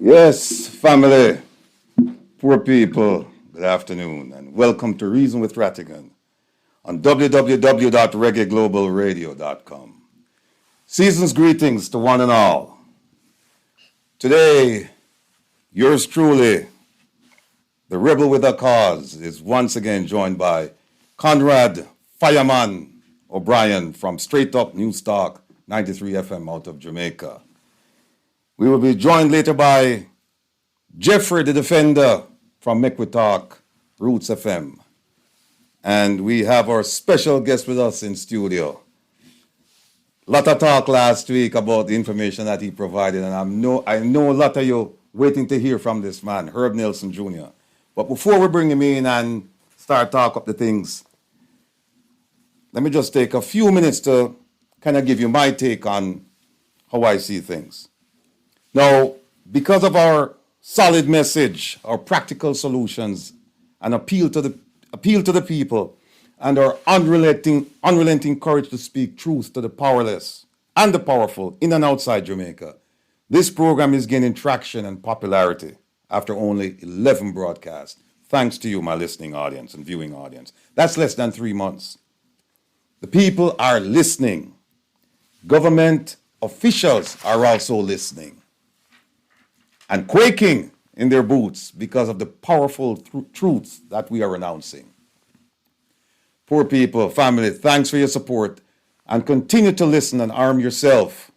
Yes, family, poor people, good afternoon, and welcome to Reason with Rattigan on www.reggaeglobalradio.com. Season's greetings to one and all. Today, yours truly, the rebel with a cause, is once again joined by Conrad Fireman O'Brien from Straight Up News Talk 93 FM out of Jamaica. We will be joined later by Jeffery, the defender from Make We Talk, Roots FM. And we have our special guest with us in studio. Lot of talk last week about the information that he provided, and I know a lot of you waiting to hear from this man, Herb Nelson Jr. But before we bring him in and start talk up the things, let me just take a few minutes to kind of give you my take on how I see things. Now, because of our solid message, our practical solutions, and appeal to the people, and our unrelenting courage to speak truth to the powerless and the powerful in and outside Jamaica, this program is gaining traction and popularity after only 11 broadcasts. Thanks to you, my listening audience and viewing audience. That's less than 3 months. The people are listening. Government officials are also listening and quaking in their boots because of the powerful truths that we are announcing. Poor people, family, thanks for your support, and continue to listen and arm yourself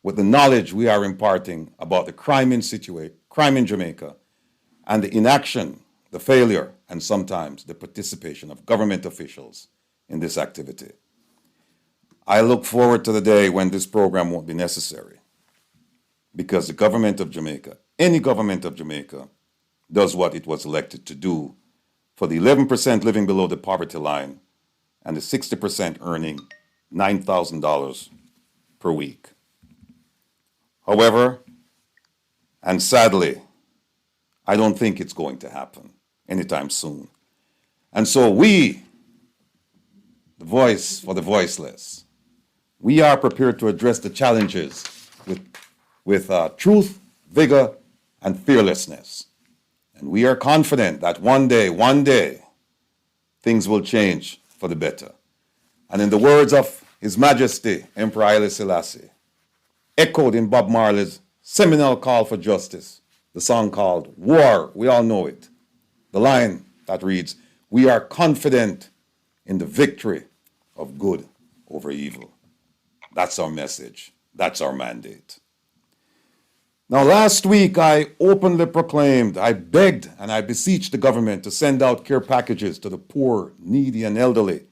with the knowledge we are imparting about the crime in Jamaica and the inaction, the failure, and sometimes the participation of government officials in this activity. I look forward to the day when this program won't be necessary, because the government of Jamaica, any government of Jamaica, does what it was elected to do for the 11% living below the poverty line and the 60% earning $9,000 per week. However, and sadly, I don't think it's going to happen anytime soon. And so we, the voice for the voiceless, we are prepared to address the challenges with truth, vigor, and fearlessness. And we are confident that one day, things will change for the better. And in the words of His Majesty, Emperor Haile Selassie, echoed in Bob Marley's seminal call for justice, the song called War, we all know it. The line that reads, "We are confident in the victory of good over evil." That's our message. That's our mandate. Now, last week, I openly proclaimed, I begged and I beseeched the government to send out care packages to the poor, needy, and elderly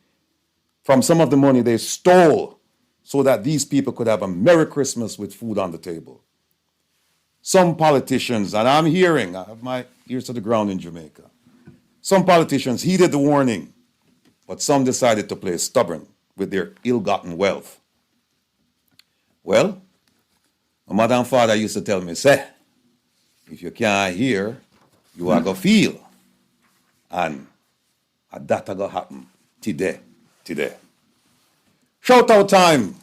from some of the money they stole so that these people could have a Merry Christmas with food on the table. Some politicians, and I'm hearing, I have my ears to the ground in Jamaica, some politicians heeded the warning, but some decided to play stubborn with their ill-gotten wealth. Well, my mother and father used to tell me, say, if you can't hear, you are going to feel. And that going to happen today. Shout out time.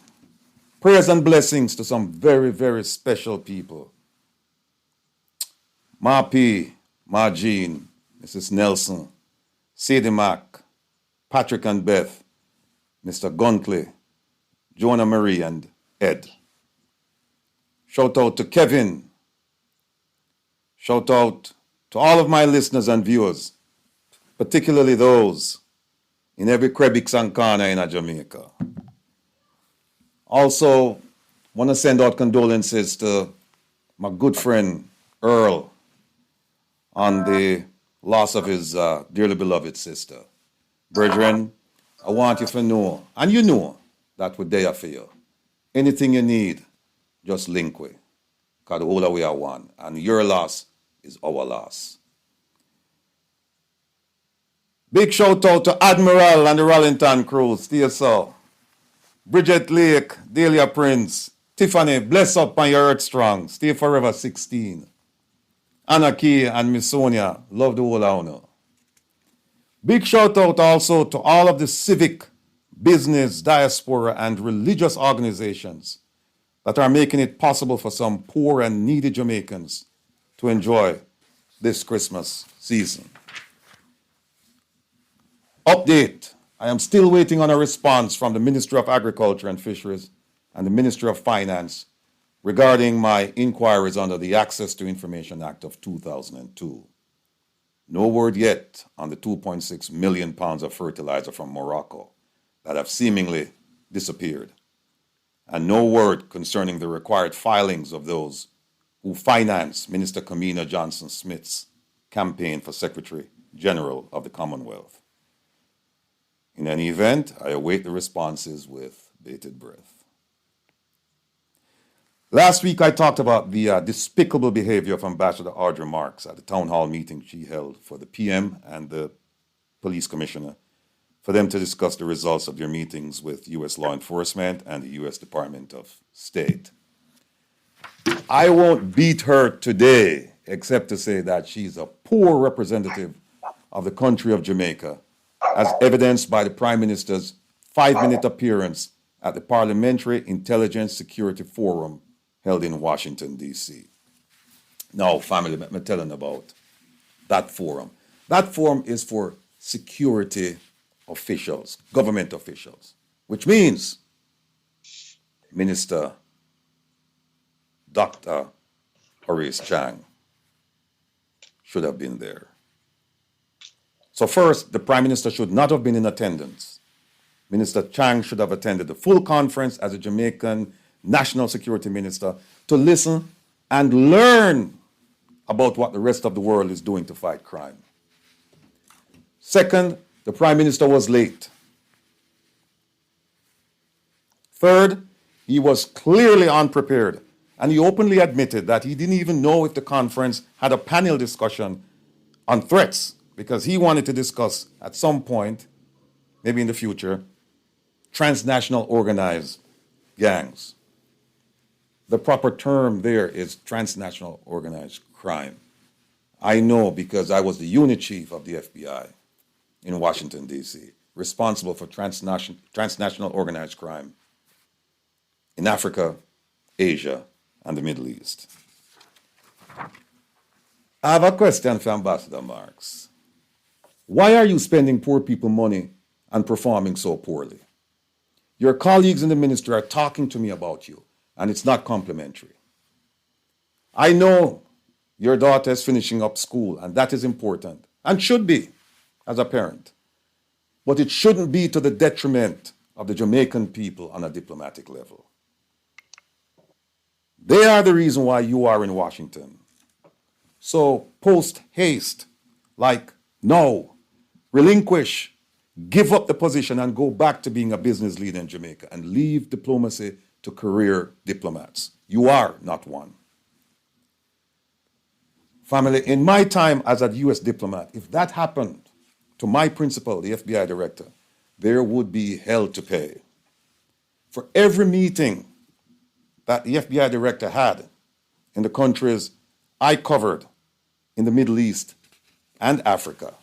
Prayers and blessings to some very, very special people. Ma P, Ma Jean, Mrs. Nelson, Sadie Mack, Patrick and Beth, Mr. Guntley, Jonah Marie, and Ed. Shout out to Kevin. Shout out to all of my listeners and viewers, particularly those in every crevice and corner in Jamaica. Also, want to send out condolences to my good friend Earl on the loss of his dearly beloved sister. Brethren, I want you to know, and you know, that we're there for you. Anything you need, just link with, because the whole of we are one, and your loss is our loss. Big shout out to Admiral and the Rollington crew, stay so. Bridget Lake, Delia Prince, Tiffany, bless up on your earth strong, stay forever 16. Anna Key and Miss Sonia, love the whole owner. Big shout out also to all of the civic, business, diaspora, and religious organizations that are making it possible for some poor and needy Jamaicans to enjoy this Christmas season. Update. I am still waiting on a response from the Ministry of Agriculture and Fisheries and the Ministry of Finance regarding my inquiries under the Access to Information Act of 2002. No word yet on the 2.6 million pounds of fertilizer from Morocco that have seemingly disappeared, and no word concerning the required filings of those who finance Minister Kamina Johnson-Smith's campaign for Secretary General of the Commonwealth. In any event, I await the responses with bated breath. Last week, I talked about the despicable behavior of Ambassador Audrey Marks at the town hall meeting she held for the PM and the police commissioner for them to discuss the results of their meetings with U.S. law enforcement and the U.S. Department of State. I won't beat her today, except to say that she's a poor representative of the country of Jamaica, as evidenced by the Prime Minister's 5-minute appearance at the Parliamentary Intelligence Security Forum held in Washington, D.C. Now, family, let me tell you about that forum. That forum is for security officials, government officials, which means Minister Dr. Horace Chang should have been there. So first, the Prime Minister should not have been in attendance. Minister Chang should have attended the full conference as a Jamaican National Security Minister to listen and learn about what the rest of the world is doing to fight crime. Second, the Prime Minister was late. Third, he was clearly unprepared, and he openly admitted that he didn't even know if the conference had a panel discussion on threats, because he wanted to discuss at some point, maybe in the future, transnational organized gangs. The proper term there is transnational organized crime. I know because I was the unit chief of the FBI in Washington, D.C., responsible for transnational organized crime in Africa, Asia, and the Middle East. I have a question for Ambassador Marks. Why are you spending poor people money and performing so poorly? Your colleagues in the ministry are talking to me about you, and it's not complimentary. I know your daughter is finishing up school, and that is important, and should be, as a parent. But it shouldn't be to the detriment of the Jamaican people on a diplomatic level. They are the reason why you are in Washington. So post haste, like no, relinquish, give up the position and go back to being a business leader in Jamaica and leave diplomacy to career diplomats. You are not one. Family, in my time as a U.S. diplomat, if that happened to my principal, the FBI director, there would be hell to pay. For every meeting that the FBI director had in the countries I covered in the Middle East and Africa,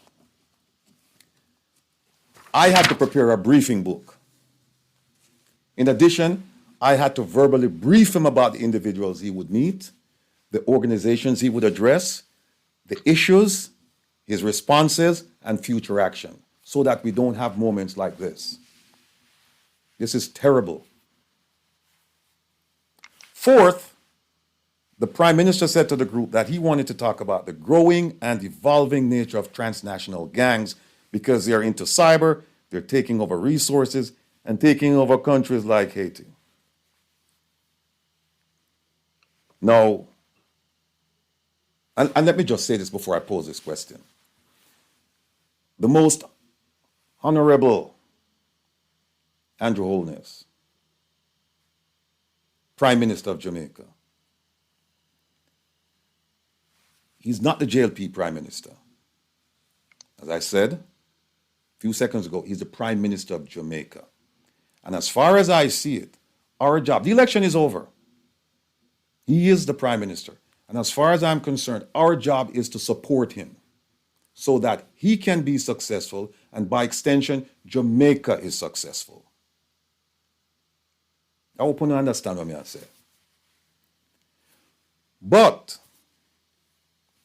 I had to prepare a briefing book. In addition, I had to verbally brief him about the individuals he would meet, the organizations he would address, the issues, his responses, and future action, so that we don't have moments like this. This is terrible. Fourth, the Prime Minister said to the group that he wanted to talk about the growing and evolving nature of transnational gangs because they are into cyber, they're taking over resources, and taking over countries like Haiti. Now, and let me just say this before I pose this question. The most honorable Andrew Holness, Prime Minister of Jamaica, he's not the JLP Prime Minister. As I said a few seconds ago, he's the Prime Minister of Jamaica. And as far as I see it, our job, the election is over. He is the Prime Minister. And as far as I'm concerned, our job is to support him so that he can be successful, and by extension, Jamaica is successful. I hope you understand what I say. But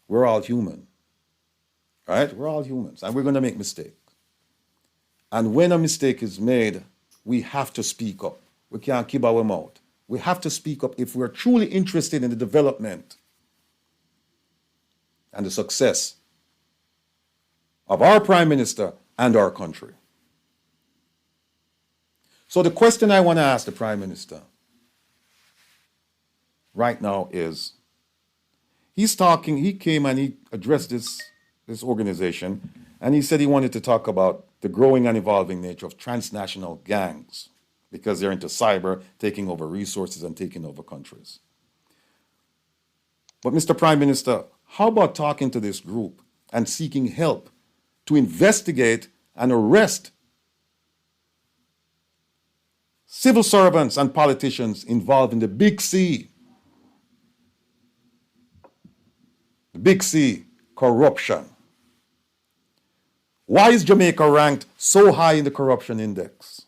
We're all human, right? We're all humans, and we're going to make mistakes. And when a mistake is made, we have to speak up. We can't keep our mouth. We have to speak up if we're truly interested in the development and the success of our Prime Minister and our country. So the question I want to ask the Prime Minister right now is, he came and he addressed this organization, and he said he wanted to talk about the growing and evolving nature of transnational gangs because they're into cyber, taking over resources and taking over countries. But Mr. Prime Minister, how about talking to this group and seeking help to investigate and arrest civil servants and politicians involved in the Big C? The Big C, corruption. Why is Jamaica ranked so high in the corruption index?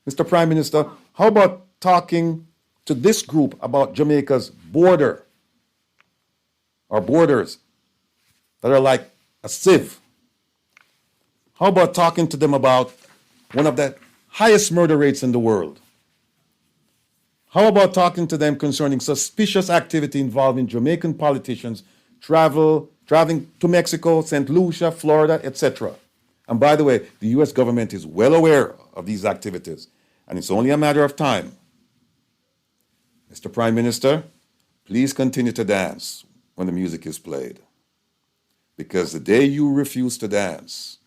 Mr. Prime Minister, how about talking to this group about Jamaica's border, or borders that are like a sieve? How about talking to them about one of the highest murder rates in the world? How about talking to them concerning suspicious activity involving Jamaican politicians traveling to Mexico, St. Lucia, Florida, etc.? And by the way, the US government is well aware of these activities, and it's only a matter of time. Mr. Prime Minister, please continue to dance when the music is played, because the day you refuse to dance,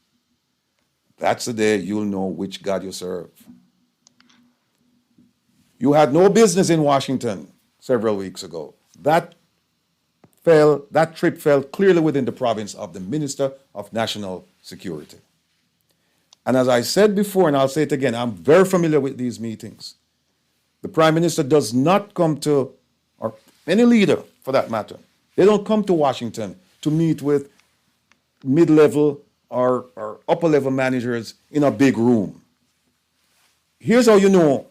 that's the day you'll know which God you serve. You had no business in Washington several weeks ago. That trip fell clearly within the province of the Minister of National Security. And as I said before, and I'll say it again, I'm very familiar with these meetings. The Prime Minister does not come to, or any leader for that matter, they don't come to Washington to meet with mid-level or upper-level managers in a big room. Here's how you know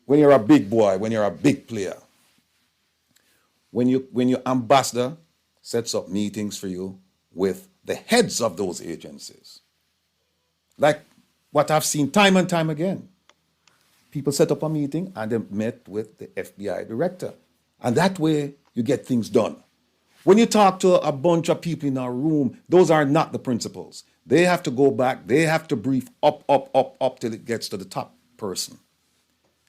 when you're a big boy, when you're a big player. When your ambassador sets up meetings for you with the heads of those agencies. Like what I've seen time and time again. People set up a meeting and they met with the FBI director. And that way you get things done. When you talk to a bunch of people in a room, those are not the principles. They have to go back, they have to brief up till it gets to the top person.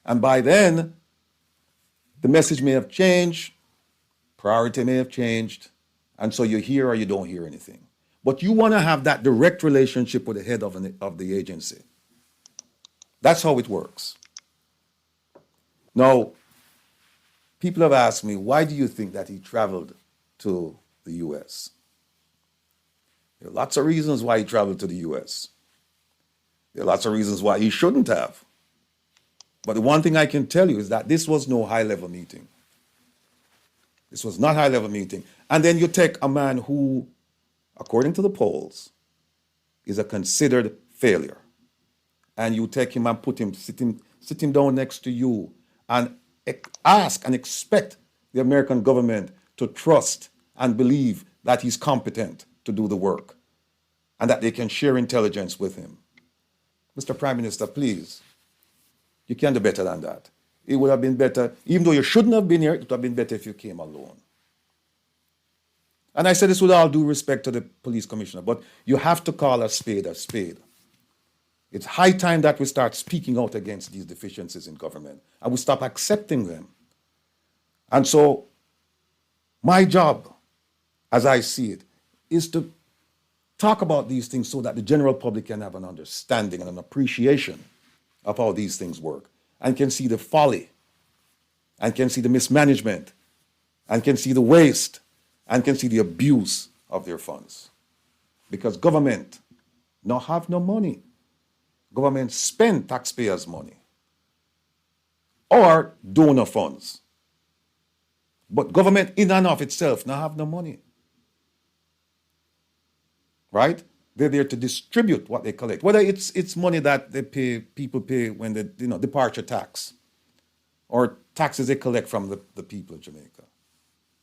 And by then, the message may have changed, priority may have changed, and so you hear or you don't hear anything. But you want to have that direct relationship with the head of the agency. That's how it works. Now, people have asked me, why do you think that he traveled to the US? There are lots of reasons why he traveled to the US. There are lots of reasons why he shouldn't have. But the one thing I can tell you is that this was no high-level meeting. This was not a high-level meeting. And then you take a man who, according to the polls, is a considered failure. And you take him and sit him down next to you and ask and expect the American government to trust and believe that he's competent to do the work and that they can share intelligence with him. Mr. Prime Minister, please, you can do better than that. It would have been better, even though you shouldn't have been here, it would have been better if you came alone. And I say this with all due respect to the police commissioner, but you have to call a spade a spade. It's high time that we start speaking out against these deficiencies in government and we stop accepting them. And so my job, as I see it, is to talk about these things so that the general public can have an understanding and an appreciation of how these things work and can see the folly and can see the mismanagement and can see the waste and can see the abuse of their funds. Because government now have no money. Government spend taxpayers' money or donor funds. But government in and of itself now have no money. Right? They're there to distribute what they collect. Whether it's money that people pay when they, departure tax or taxes they collect from the people of Jamaica.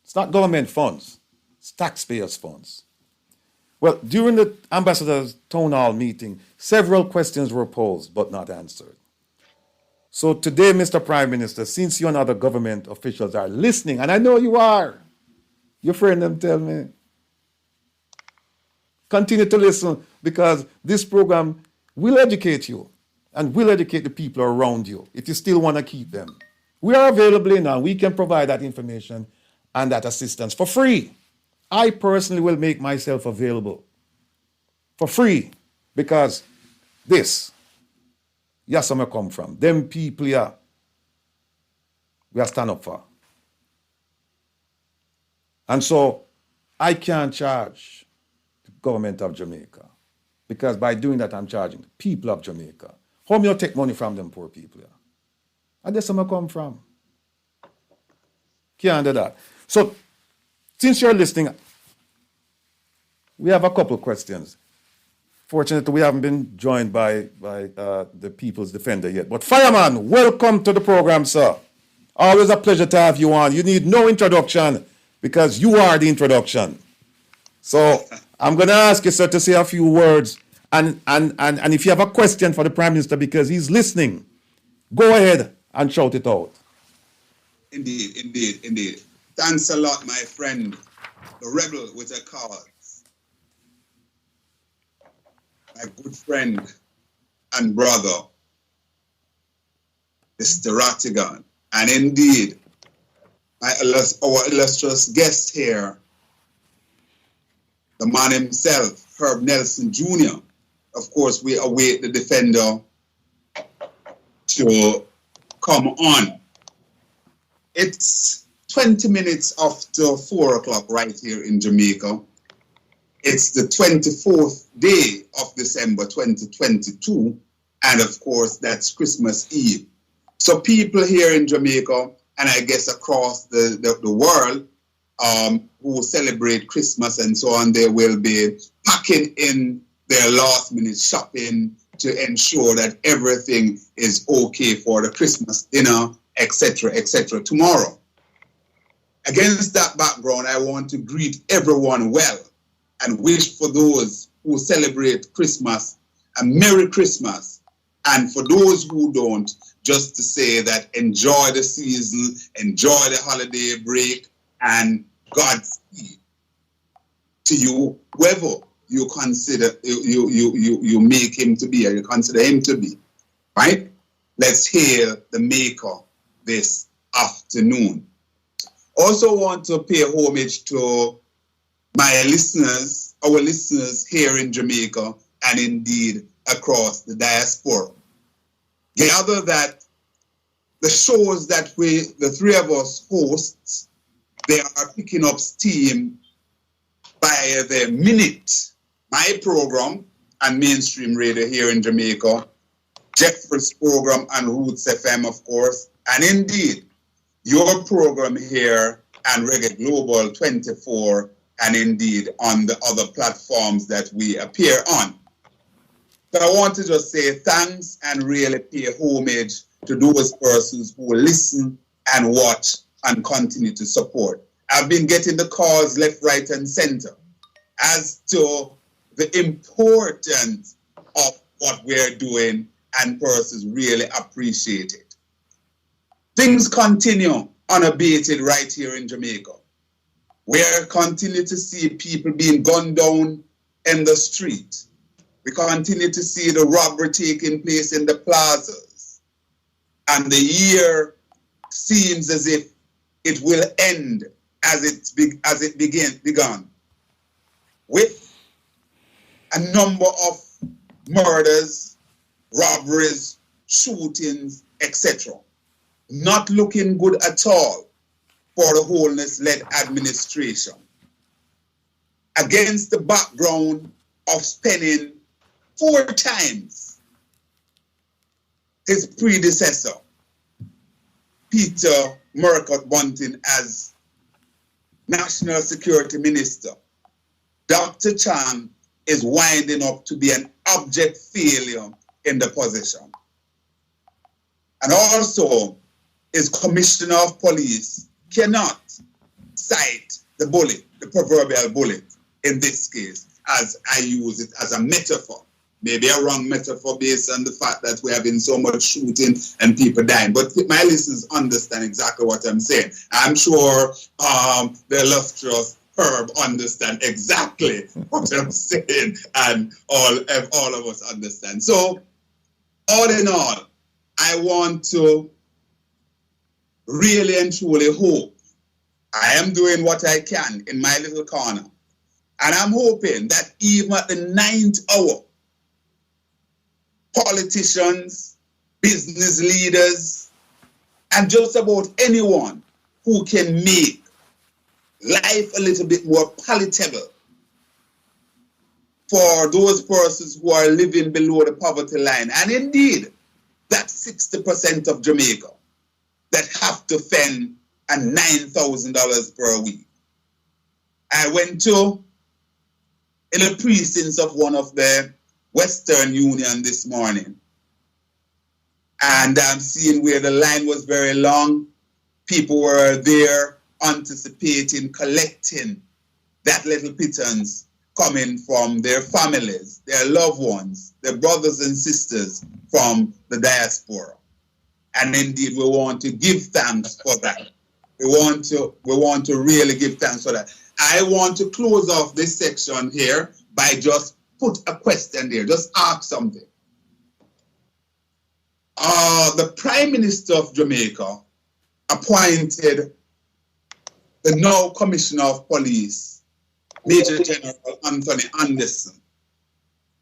It's not government funds. It's taxpayers' funds. Well, during the ambassador's town hall meeting, several questions were posed but not answered. So today, Mr. Prime Minister, since you and other government officials are listening, and I know you are, your friend them tell me, continue to listen because this program will educate you and will educate the people around you if you still want to keep them. We are available now. We can provide that information and that assistance for free. I personally will make myself available for free because this, yes, I'm come from. Them people here, we are stand up for. And so I can't charge the government of Jamaica because by doing that, I'm charging the people of Jamaica. How me you take money from them poor people here? And that's where I come from. Can't do that. So since you're listening, we have a couple questions. Fortunately, we haven't been joined by the People's Defender yet. But Fireman, welcome to the program, sir. Always a pleasure to have you on. You need no introduction because you are the introduction. So I'm going to ask you, sir, to say a few words. And if you have a question for the Prime Minister because he's listening, go ahead and shout it out. Indeed. Thanks a lot, my friend, the rebel with a cause, my good friend and brother, Mr. Rattigan, and indeed, our illustrious guest here, the man himself, Herb Nelson Jr. Of course, we await the defender to come on. It's 20 minutes after 4 o'clock right here in Jamaica. It's the 24th day of December 2022. And of course, that's Christmas Eve. So people here in Jamaica, and I guess across the world, who celebrate Christmas and so on, they will be packing in their last minute shopping to ensure that everything is okay for the Christmas dinner, etc., tomorrow. Against that background, I want to greet everyone well and wish for those who celebrate Christmas a Merry Christmas. And for those who don't, just to say that enjoy the season, enjoy the holiday break, and Godspeed to you, whoever you consider, you make him to be, or you consider him to be, right? Let's hail the Maker this afternoon. Also want to pay homage to my listeners, our listeners here in Jamaica and indeed across the diaspora. Gather that the shows that the three of us hosts, they are picking up steam by the minute. My program and mainstream radio here in Jamaica, Jeffery's program and Roots FM, of course, and indeed your program here and Reggae Global 24, and indeed on the other platforms that we appear on. So I want to just say thanks and really pay homage to those persons who listen and watch and continue to support. I've been getting the calls left, right, and center as to the importance of what we're doing, and persons really appreciate it. Things continue unabated right here in Jamaica. We continue to see people being gunned down in the street. We continue to see the robbery taking place in the plazas. And the year seems as if it will end as it began, with a number of murders, robberies, shootings, etc. Not looking good at all for the Holness-led administration. Against the background of spending 4 times his predecessor, Peter Murcott Bunting, as National Security Minister, Dr. Chang is winding up to be an abject failure in the position. And also, his Commissioner of Police cannot cite the bullet, the proverbial bullet in this case, as I use it as a metaphor. Maybe a wrong metaphor based on the fact that we're having so much shooting and people dying. But my listeners understand exactly what I'm saying. I'm sure the illustrious Herb understand exactly what I'm saying, and all of us understand. So, all in all, I want to really and truly hope I am doing what I can in my little corner. And I'm hoping that even at the 9th hour, politicians, business leaders, and just about anyone who can make life a little bit more palatable for those persons who are living below the poverty line. And indeed, that's 60% of Jamaica that have to fend and $9,000 per week. I went to in the precincts of one of the Western Union this morning, and I'm seeing where the line was very long. People were there anticipating collecting that little pittance coming from their families, their loved ones, their brothers and sisters from the diaspora. And indeed, we want to give thanks for that. We want to really give thanks for that. I want to close off this section here by just put a question there, just ask something. The Prime Minister of Jamaica appointed the now Commissioner of Police, Major General Anthony Anderson,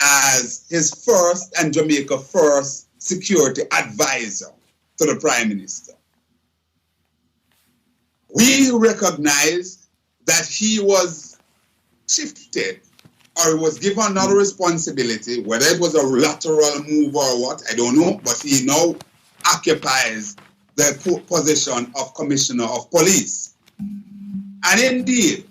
as his first and Jamaica first security advisor to the Prime Minister. We recognize that he was shifted or was given another responsibility, whether it was a lateral move or what, I don't know, but he now occupies the position of Commissioner of Police. And indeed,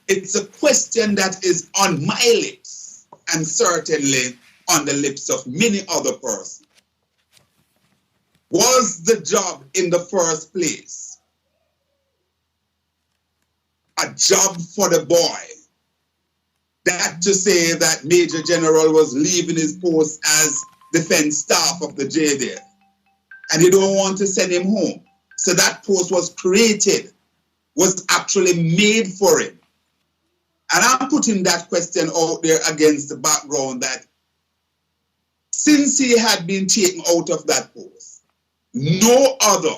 it's a question that is on my lips and certainly on the lips of many other persons. Was the job in the first place a job for the boy? That to say that Major General was leaving his post as defense staff of the JDF and he don't want to send him home. So that post was created, was actually made for him. And I'm putting that question out there against the background that since he had been taken out of that post, no other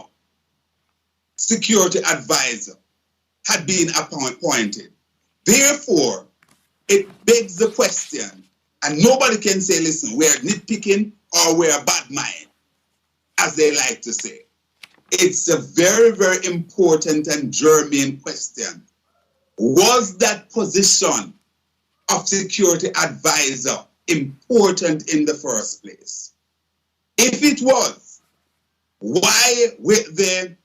security advisor had been appointed. Therefore, it begs the question, and nobody can say, listen, we're nitpicking or we're bad mind, as they like to say. It's a very, very important and germane question. Was that position of security advisor important in the first place? If it was, why with the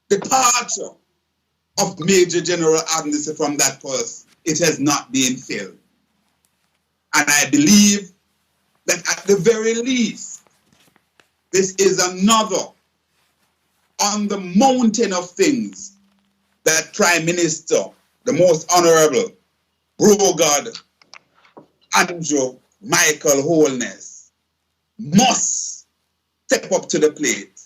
departure of Major General Anderson from that post, it has not been filled? And I believe that at the very least, this is another on the mountain of things that Prime Minister, the most honorable Brogard Andrew Michael Holness, must step up to the plate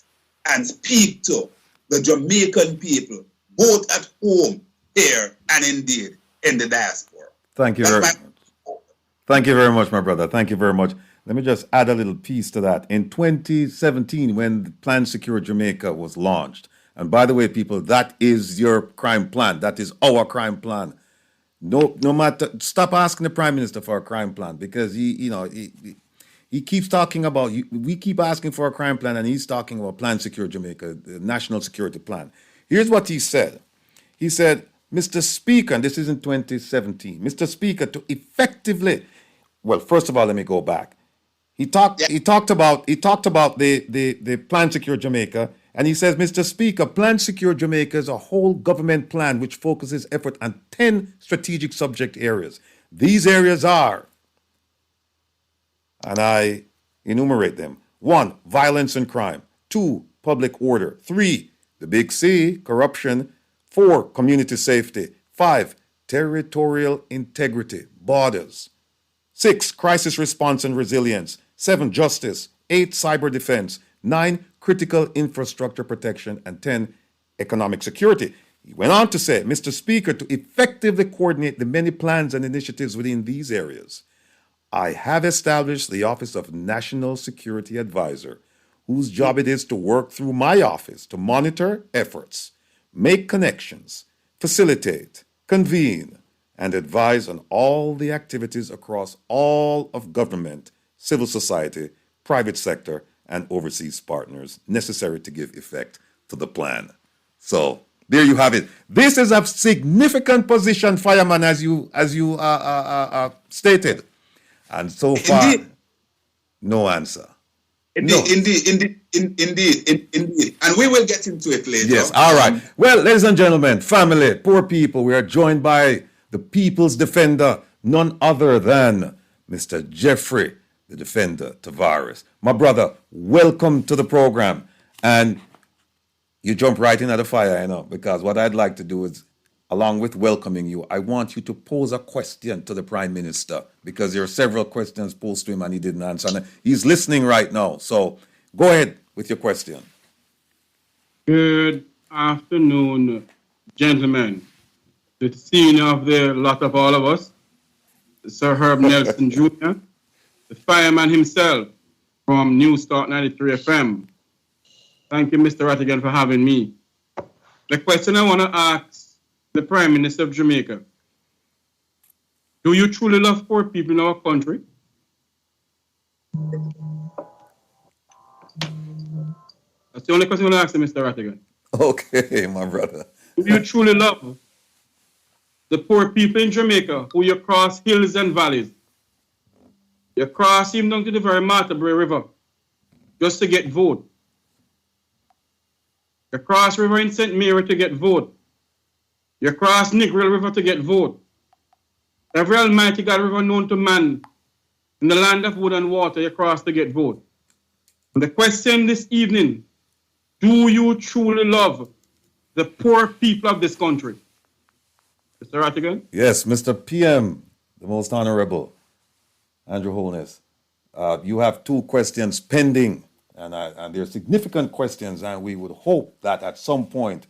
and speak to the Jamaican people, both at home here and indeed in the diaspora. Thank you very much. Thank you very much, my brother. Thank you very much. Let me just add a little piece to that. In 2017, when Plan Secure Jamaica was launched, and by the way, people, that is your crime plan. That is our crime plan. No matter, stop asking the Prime Minister for a crime plan because he keeps talking about, we keep asking for a crime plan and he's talking about Plan Secure Jamaica, the national security plan. Here's what he said. He said, Mr. Speaker, and this is in 2017, Mr. Speaker, to effectively, well, first of all, let me go back. He talked about the Plan Secure Jamaica, and he says, Mr. Speaker, Plan Secure Jamaica is a whole government plan which focuses effort on 10 strategic subject areas. These areas are, and I enumerate them: 1, violence and crime; 2, public order; 3, the big C, corruption; 4, community safety. 5, territorial integrity, borders. 6, crisis response and resilience. 7, justice. 8, cyber defense. 9, critical infrastructure protection. And 10, economic security. He went on to say, Mr. Speaker, to effectively coordinate the many plans and initiatives within these areas, I have established the Office of National Security Advisor, whose job it is to work through my office to monitor efforts, make connections, facilitate, convene, and advise on all the activities across all of government, civil society, private sector, and overseas partners necessary to give effect to the plan. So there you have it. This is a significant position, Fireman, as you stated. And so far, Indeed. no answer. Indeed. And we will get into it later. Yes, all right. Well, ladies and gentlemen, family, poor people, we are joined by the people's defender, none other than Mr. Jeffery, the defender, Tavares. My brother, welcome to the program. And you jump right in at the fire, you know, because what I'd like to do is, along with welcoming you, I want you to pose a question to the Prime Minister, because there are several questions posed to him and he didn't answer. And he's listening right now. So go ahead with your question. Good afternoon, gentlemen. The senior of the lot of all of us, Sir Herb Nelson Jr., the fireman himself from New Start 93 FM. Thank you, Mr. Rattigan, for having me. The question I want to ask the Prime Minister of Jamaica: do you truly love poor people in our country? That's the only question I want to ask you, Mr. Rattigan. Okay, my brother. Do you truly love the poor people in Jamaica who you cross hills and valleys? You cross him down to the very Martlebury River just to get vote. You cross river in St. Mary to get vote. You cross Negril River to get vote. Every almighty God river known to man in the land of wood and water, you cross to get vote. And the question this evening: do you truly love the poor people of this country? Mr. Rattigan? Yes, Mr. PM, the most honorable, Andrew Holness. You have 2 questions pending, and they're significant questions, and we would hope that at some point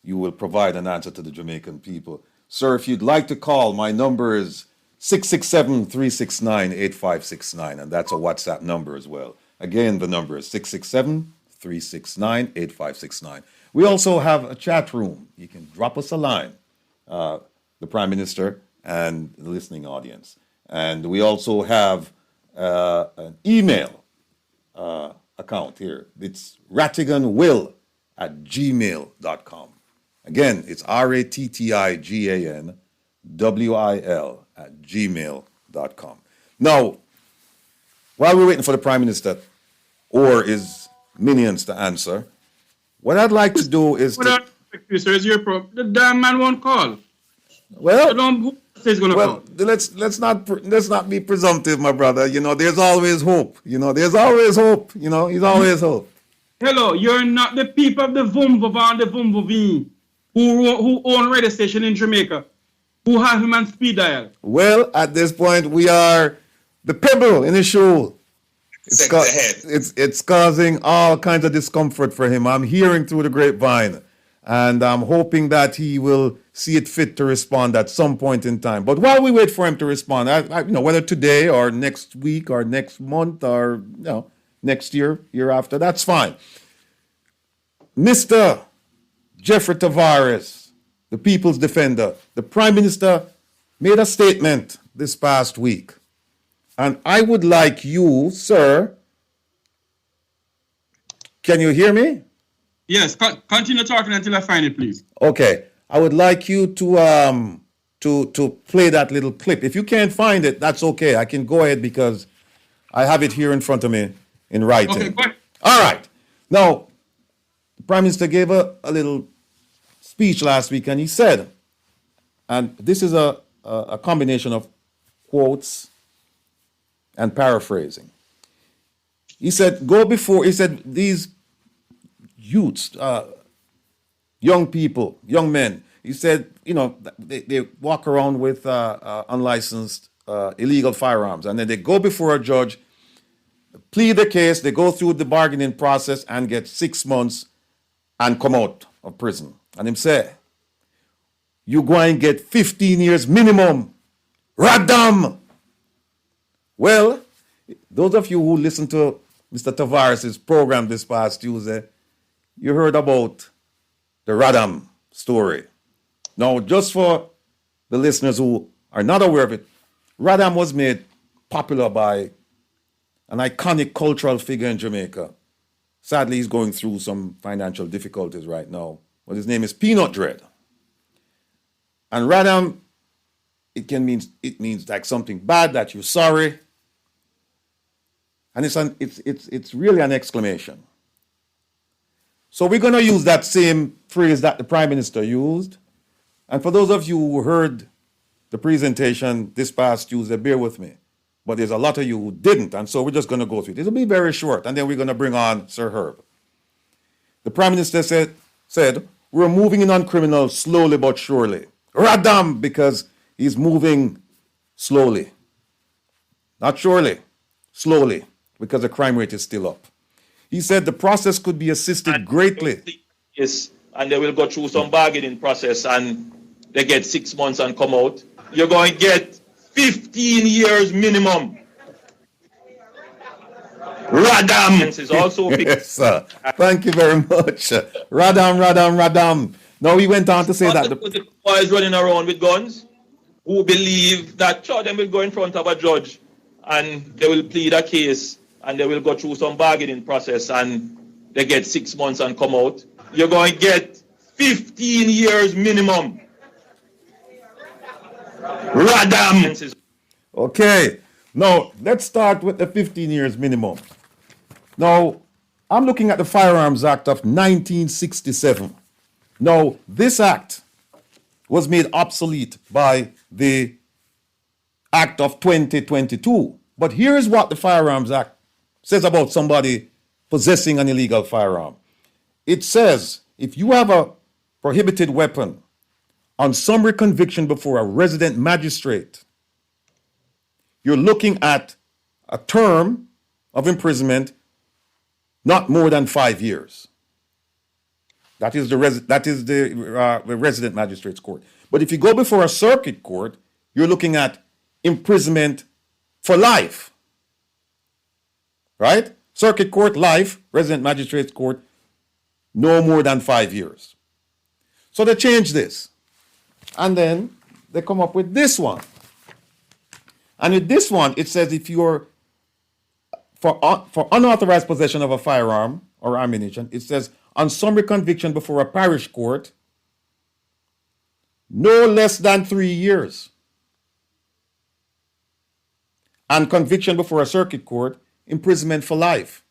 you will provide an answer to the Jamaican people. Sir, if you'd like to call, my number is 667-369-8569, and that's a WhatsApp number as well. Again, the number is 667-369-8569. We also have a chat room. You can drop us a line, the Prime Minister and the listening audience. And we also have an email account here. It's rattiganwill@gmail.com. Again, it's rattiganwil@gmail.com. Now, while we're waiting for the Prime Minister or his minions to answer, what I'd like to do is the damn man won't call. well, Who is going to well, call? let's not be presumptive, my brother. You know, there's always hope. You know, there's always hope. You know, there's always hope. Hello, you're not the people of the Vumva and the Vumva who own radio station in Jamaica, who have him on speed dial. Well, at this point, we are the pebble in his shoe. It's causing all kinds of discomfort for him. I'm hearing through the grapevine, and I'm hoping that he will see it fit to respond at some point in time. But while we wait for him to respond, whether today or next week or next month or next year after, that's fine. Mr. Jeffery Tavares, the people's defender, the Prime Minister made a statement this past week. And I would like you, sir, can you hear me? Yes, continue talking until I find it, please. Okay. I would like you to play that little clip. If you can't find it, that's okay. I can go ahead because I have it here in front of me in writing. Okay, go ahead. All right. Now, the Prime Minister gave a little speech last week, and he said, and this is a combination of quotes and paraphrasing. He said, these youths, young people, young men. He said, they walk around with unlicensed, illegal firearms, and then they go before a judge, plead the case, they go through the bargaining process and get 6 months and come out of prison. And him say, you go and get 15 years minimum. Radam! Well, those of you who listened to Mr. Tavares' program this past Tuesday, you heard about the Radam story. Now, just for the listeners who are not aware of it, Radam was made popular by an iconic cultural figure in Jamaica. Sadly, he's going through some financial difficulties right now. But his name is Peanut Dread. And Radam, it means like something bad, that you're sorry. And it's really an exclamation. So we're going to use that same phrase that the Prime Minister used. And for those of you who heard the presentation this past Tuesday, bear with me. But there's a lot of you who didn't, and so we're just going to go through it. It'll be very short, and then we're going to bring on Sir Herb. The Prime Minister said, we're moving in on criminals slowly but surely. Radam, because he's moving slowly. Not surely, slowly, because the crime rate is still up. He said the process could be assisted greatly. Yes, and they will go through some bargaining process and they get 6 months and come out. You're going to get 15 years minimum. Radam is also yes, sir. Thank you very much. Radam. Now he went on to say that the boys running around with guns who believe that them will go in front of a judge and they will plead a case and they will go through some bargaining process and they get 6 months and come out. You're going to get 15 years minimum. Radam. Okay. Now, let's start with the 15 years minimum. Now, I'm looking at the Firearms Act of 1967. Now, this act was made obsolete by the Act of 2022. But here's what the Firearms Act says about somebody possessing an illegal firearm. It says, if you have a prohibited weapon on summary conviction before a resident magistrate, you're looking at a term of imprisonment not more than 5 years. That is the resident magistrate's court. But if you go before a circuit court, you're looking at imprisonment for life. Right? Circuit court, life. Resident magistrate's court, no more than 5 years. So they changed this. And then they come up with this one. And with this one, it says if you're for unauthorized possession of a firearm or ammunition, it says on summary conviction before a parish court, no less than 3 years. And conviction before a circuit court, imprisonment for life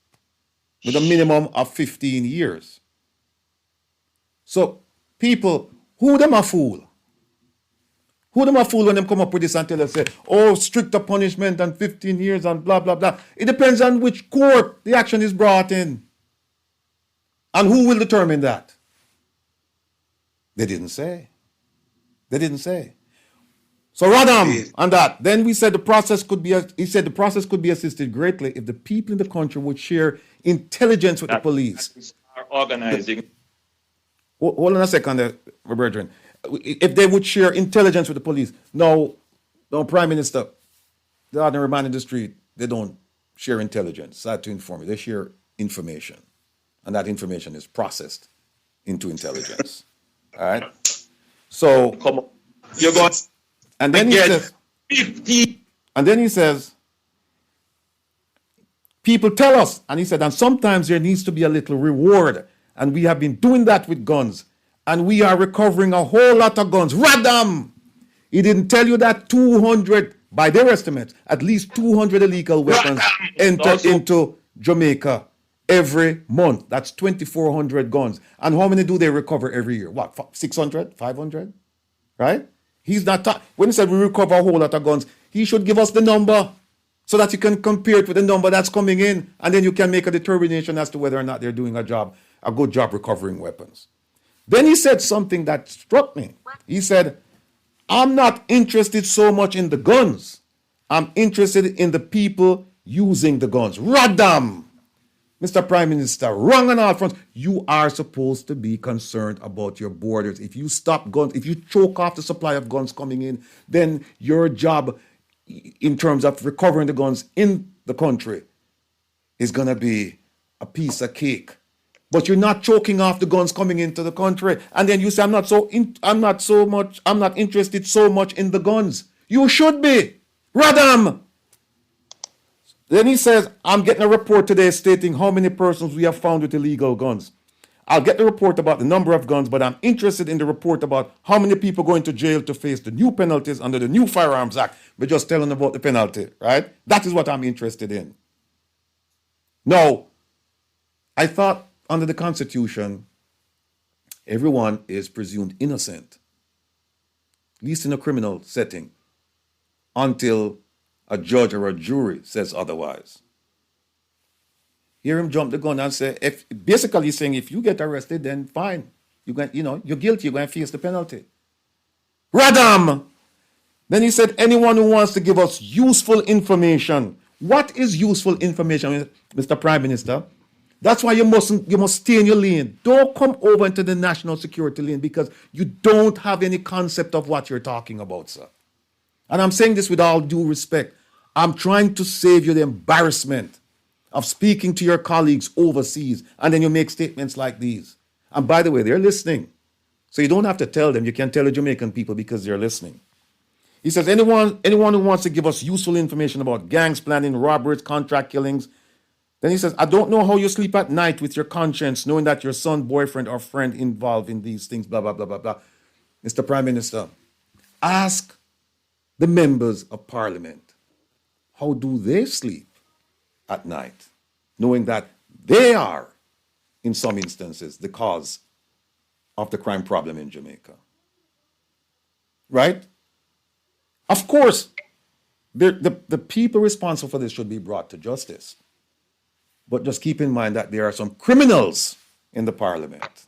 with a minimum of 15 years. So people, who them a fool? Who them a fool when them come up with this and tell us, say, oh, stricter punishment and 15 years and blah, blah, blah. It depends on which court the action is brought in. And who will determine that? They didn't say. They didn't say. So Radam on that. Then we said the process could be, he said the process could be assisted greatly if the people in the country would share intelligence with the police. Are organizing. Hold on a second, my brethren. If they would share intelligence with the police. No, Prime Minister, the ordinary man in the street, they don't share intelligence. Sad to inform you. They share information. And that information is processed into intelligence. All right? So, come on. You're going and then he says, 50. And then he says, people tell us, and he said, and sometimes there needs to be a little reward. And we have been doing that with guns. And we are recovering a whole lot of guns. Radam! He didn't tell you that 200, by their estimates, at least 200 illegal weapons enter into Jamaica every month. That's 2,400 guns. And how many do they recover every year? What, 600, 500? Right? He's not when he said we recover a whole lot of guns, he should give us the number so that you can compare it with the number that's coming in, and then you can make a determination as to whether or not they're doing a good job recovering weapons. Then he said something that struck me. He said, I'm not interested so much in the guns. I'm interested in the people using the guns. Radam! Mr. Prime Minister, wrong on all fronts. You are supposed to be concerned about your borders. If you stop guns, if you choke off the supply of guns coming in, then your job in terms of recovering the guns in the country is going to be a piece of cake. But you're not choking off the guns coming into the country, and then you say, I'm not interested so much in the guns. You should be. Radam! Then he says, I'm getting a report today stating how many persons we have found with illegal guns. I'll get the report about the number of guns, but I'm interested in the report about how many people go into jail to face the new penalties under the new Firearms Act. We're just telling about the penalty, right? That is what I'm interested in. Now, I thought under the Constitution, everyone is presumed innocent, at least in a criminal setting, until a judge or a jury says otherwise. Hear him jump the gun and say, if basically he's saying if you get arrested, then fine. You're guilty, you're going to face the penalty. Radam! Then he said, anyone who wants to give us useful information. What is useful information, Mr. Prime Minister? That's why you must stay in your lane. Don't come over into the national security lane because you don't have any concept of what you're talking about, sir. And I'm saying this with all due respect. I'm trying to save you the embarrassment of speaking to your colleagues overseas, and then you make statements like these. And by the way, they're listening. So you don't have to tell them. You can tell the Jamaican people because they're listening. He says, anyone who wants to give us useful information about gangs planning, robberies, contract killings. Then he says, I don't know how you sleep at night with your conscience, knowing that your son, boyfriend, or friend involved in these things, blah, blah, blah, blah, blah. Mr. Prime Minister, ask the members of Parliament, how do they sleep at night, knowing that they are, in some instances, the cause of the crime problem in Jamaica? Right? Of course, the people responsible for this should be brought to justice. But just keep in mind that there are some criminals in the Parliament.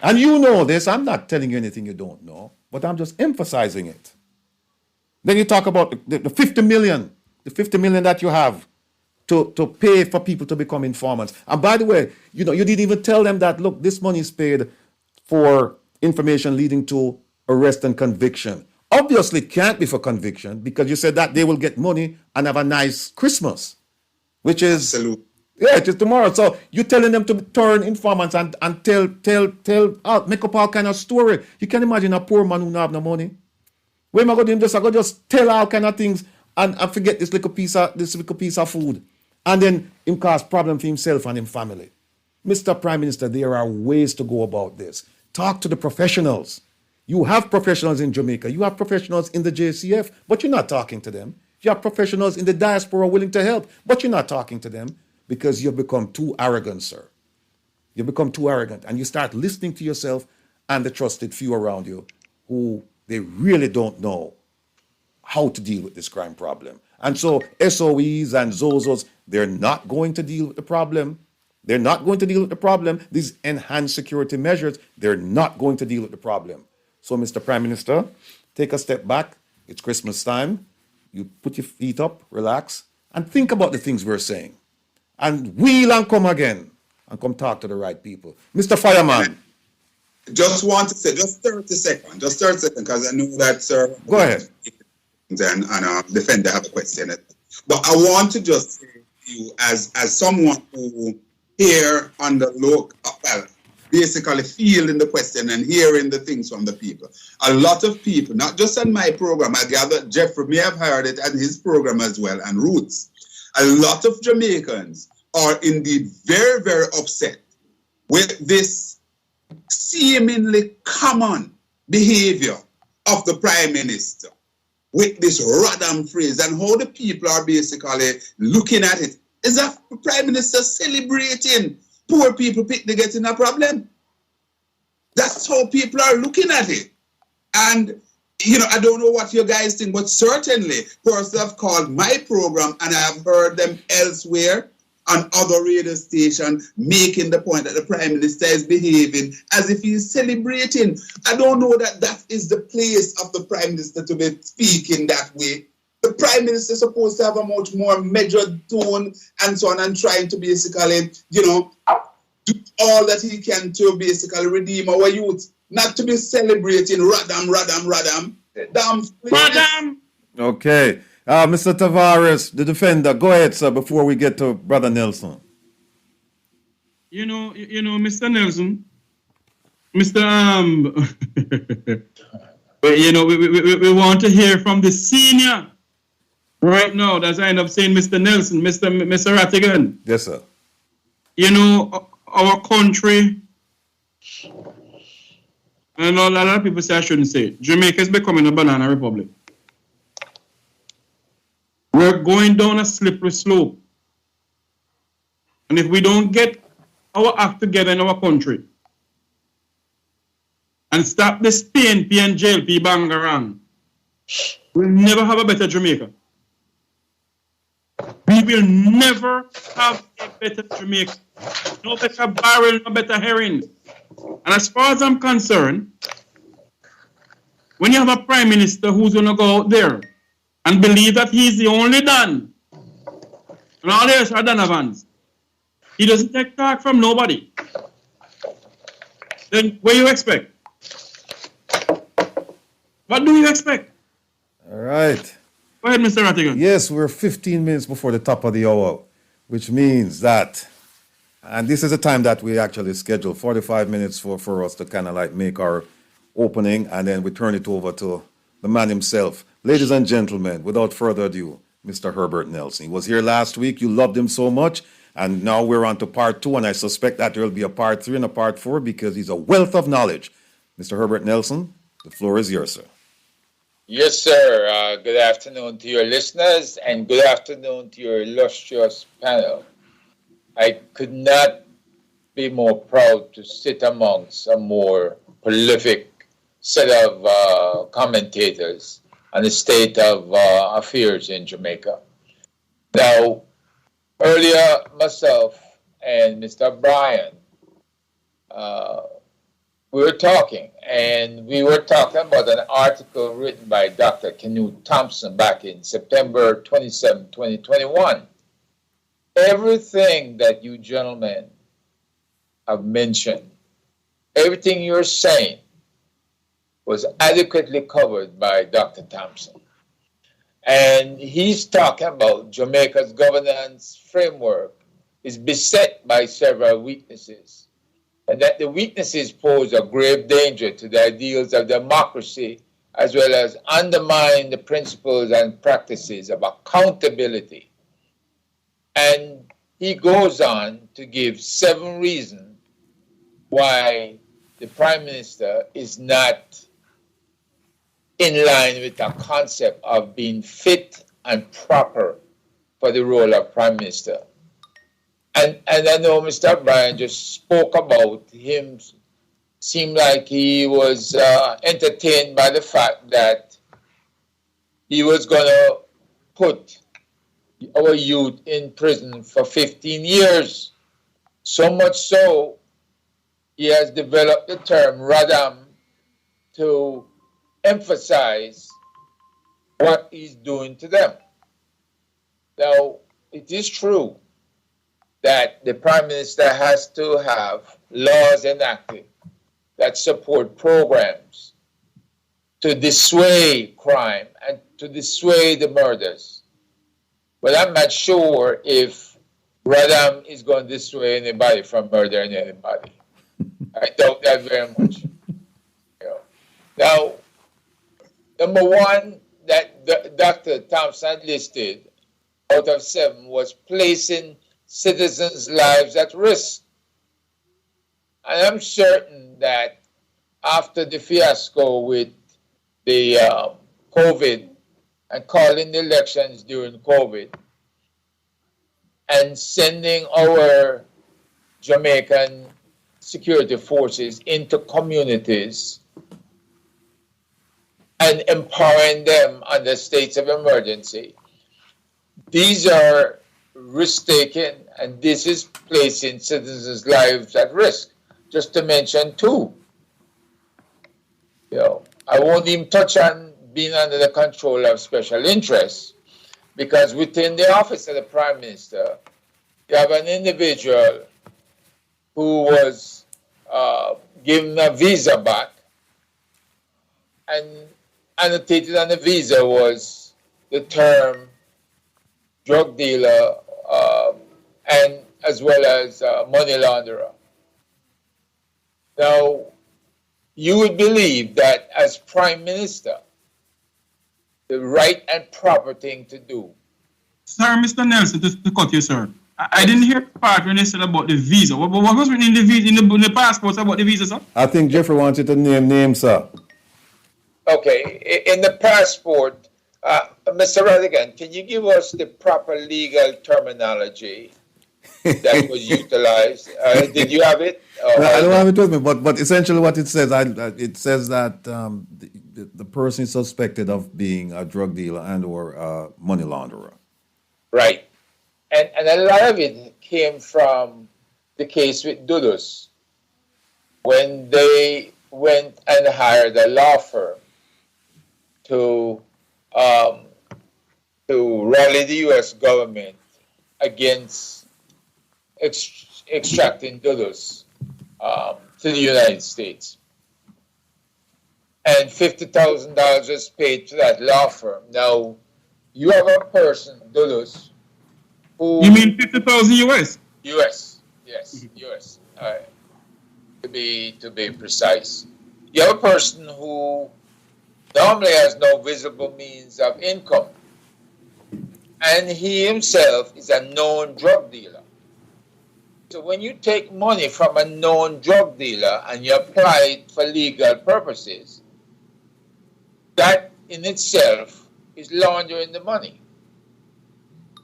And you know this. I'm not telling you anything you don't know, but I'm just emphasizing it. Then you talk about the 50 million that you have to pay for people to become informants. And by the way, you didn't even tell them that, look, this money is paid for information leading to arrest and conviction. Obviously can't be for conviction because you said that they will get money and have a nice Christmas, which is, Absolutely. Yeah, it is tomorrow. So you're telling them to turn informants and tell, make up all kind of story. You can imagine a poor man who don't have no money. Where am I going to just tell all kind of things and forget this little piece of food, and then him cause problem for himself and his family. Mr. Prime Minister, there are ways to go about this. Talk to the professionals. You have professionals in Jamaica. You have professionals in the JCF, but you're not talking to them. You have professionals in the diaspora willing to help, but you're not talking to them because you've become too arrogant, sir. You've become too arrogant, and you start listening to yourself and the trusted few around you who they really don't know how to deal with this crime problem. And so SOEs and ZOZOs, they're not going to deal with the problem. They're not going to deal with the problem. These enhanced security measures, they're not going to deal with the problem. So, Mr. Prime Minister, take a step back. It's Christmas time. You put your feet up, relax, and think about the things we're saying. And wheel and come again and come talk to the right people. Mr. Fireman. Just want to say, just 30 seconds, because I know that, sir. Go ahead. And Defender have a question. But I want to just say to you, as someone who here on the local, basically feeling the question and hearing the things from the people. A lot of people, not just on my program, I gather Jeffery may have heard it on his program as well, and Roots. A lot of Jamaicans are indeed very, very upset with this seemingly common behavior of the Prime Minister, with this radam phrase and how the people are basically looking at it. Is that the Prime Minister celebrating poor people getting a problem? That's how people are looking at it. And, I don't know what you guys think, but certainly persons have called my program and I have heard them elsewhere on other radio stations, making the point that the Prime Minister is behaving as if he is celebrating. I don't know that that is the place of the Prime Minister to be speaking that way. The Prime Minister is supposed to have a much more measured tone and so on, and trying to basically, you know, do all that he can to basically redeem our youth. Not to be celebrating radam. Damn, Madam! Okay. Mr. Tavares, the defender, go ahead, sir, before we get to Brother Nelson. You know, Mr. Nelson, Mr. you know, we want to hear from the senior right now. That's I end up saying Mr. Nelson, Mr. Rattigan. Yes, sir. You know, our country, and a lot of people say I shouldn't say it. Jamaica is becoming a banana republic. We're going down a slippery slope. And if we don't get our act together in our country and stop this PNP and JLP bangarang, we'll never have a better Jamaica. We will never have a better Jamaica. No better barrel, no better herring. And as far as I'm concerned, when you have a Prime Minister who's going to go out there and believe that he's the only Don, and all the rest are Donovans, he doesn't take talk from nobody. Then what do you expect? What do you expect? All right. Go ahead, Mr. Rattigan. Yes, we're 15 minutes before the top of the hour, which means that, and this is a time that we actually schedule 45 minutes for us to kind of like make our opening, and then we turn it over to the man himself. Ladies and gentlemen, without further ado, Mr. Herbert Nelson. He was here last week. You loved him so much. And now we're on to part 2, and I suspect that there will be a part 3 and a part 4 because he's a wealth of knowledge. Mr. Herbert Nelson, the floor is yours, sir. Yes, sir. Good afternoon to your listeners, and good afternoon to your illustrious panel. I could not be more proud to sit amongst a more prolific set of commentators on the state of affairs in Jamaica. Now, earlier, myself and Mr. Brian, we were talking about an article written by Dr. Canute Thompson back in September 27, 2021. Everything that you gentlemen have mentioned, everything you're saying was adequately covered by Dr. Thompson. And he's talking about Jamaica's governance framework is beset by several weaknesses, and that the weaknesses pose a grave danger to the ideals of democracy, as well as undermine the principles and practices of accountability. And he goes on to give 7 reasons why the Prime Minister is not in line with the concept of being fit and proper for the role of Prime Minister. And I know Mr. Brian just spoke about him, seemed like he was entertained by the fact that he was going to put our youth in prison for 15 years. So much so, he has developed the term radam to emphasize what he's doing to them. Now, it is true that the Prime Minister has to have laws enacted that support programs to dissuade crime and to dissuade the murders. But I'm not sure if Radam is going to dissuade anybody from murdering anybody. I doubt that very much. Now, number one that Dr. Thompson listed out of 7 was placing citizens' lives at risk. And I'm certain that after the fiasco with the COVID and calling the elections during COVID and sending our Jamaican security forces into communities and empowering them under states of emergency, these are risk-taking And this is placing citizens' lives at risk. Just to mention two. I won't even touch on being under the control of special interests, because within the office of the Prime Minister, you have an individual who was given a visa back, and annotated on the visa was the term drug dealer and as well as money launderer. Now, you would believe that as Prime Minister, the right and proper thing to do. Sir, Mr. Nelson, to cut you, sir. I didn't hear the part when they said about the visa. What was written in the visa, in the passports about the visa, sir? I think Jeffrey wants you to name names, sir. Okay, in the passport, Mr. Rattigan, can you give us the proper legal terminology that was utilized? Did you have it? I don't have it with me, but essentially what it says, it says that the person is suspected of being a drug dealer and or money launderer. Right. And a lot of it came from the case with Dudus, when they went and hired a law firm to rally the U.S. government against extracting Dudus to the United States. And $50,000 was paid to that law firm. Now, you have a person, Dudus, who... You mean 50,000 US? US, yes, US. All right. To be precise. You have a person who normally has no visible means of income, and he himself is a known drug dealer. So when you take money from a known drug dealer and you apply it for legal purposes, that in itself is laundering the money.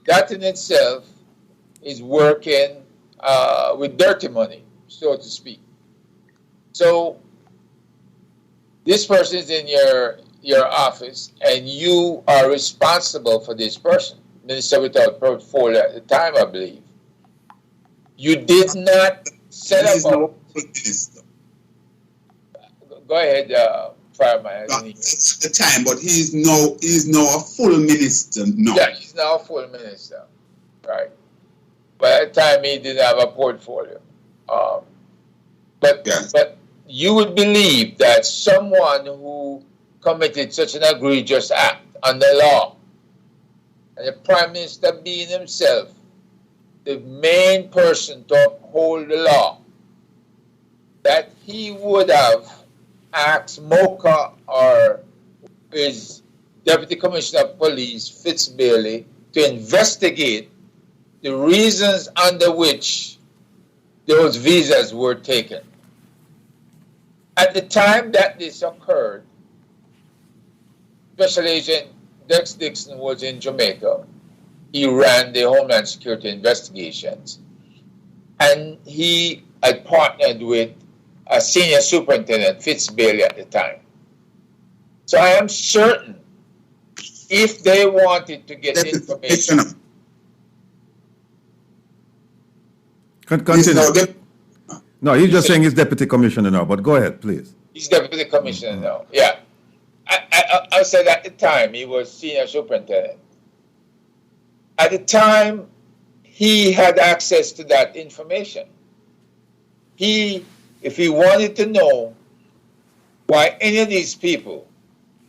That in itself is working with dirty money, so to speak. So this person is in your office, and you are responsible for this person. Minister without portfolio at the time, I believe. You did not set up. No minister. Go ahead, Fireman. It's the time, but he's now a full minister now. Yeah, he's now a full minister, right? By the time he didn't have a portfolio. But you would believe that someone who committed such an egregious act under law, and the Prime Minister being himself the main person to uphold the law, that he would have asked Mocha or his Deputy Commissioner of Police, Fitzbailey, to investigate the reasons under which those visas were taken. At the time that this occurred, Special Agent Dex Dixon was in Jamaica. He ran the Homeland Security investigations, and he had partnered with a senior superintendent, Fitzbailey, at the time. So I am certain if they wanted to get information... Continue. No, he's just saying he's deputy commissioner now, but go ahead, please. He's deputy commissioner now, yeah. I said at the time he was senior superintendent. At the time, he had access to that information. If he wanted to know why any of these people,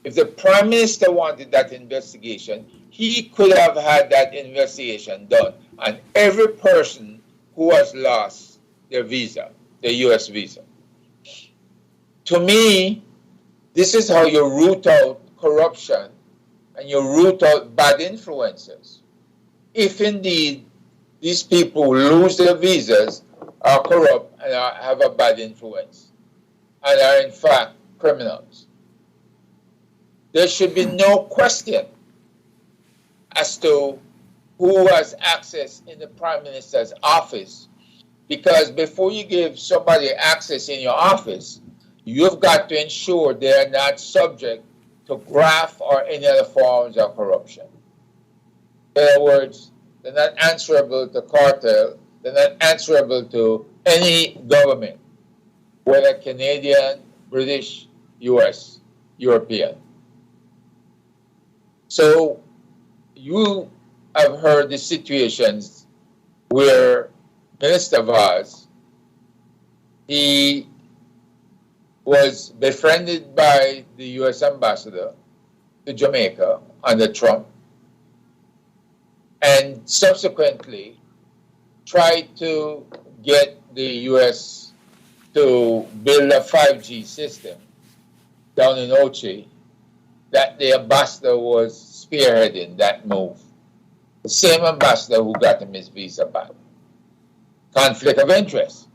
if the Prime Minister wanted that investigation, he could have had that investigation done on every person who has lost their visa, their U.S. visa. To me, this is how you root out corruption and you root out bad influences. If indeed these people lose their visas, are corrupt, and have a bad influence, and are in fact criminals, there should be no question as to who has access in the Prime Minister's office, because before you give somebody access in your office, you've got to ensure they are not subject to graft or any other forms of corruption. In other words, they're not answerable to cartel, they're not answerable to any government, whether Canadian, British, US, European. So you have heard the situations where Minister Vaz, he was befriended by the US ambassador to Jamaica under Trump, and subsequently tried to get the US to build a 5G system down in Ochi, that the ambassador was spearheading that move. The same ambassador who got him his visa back. Conflict of interest.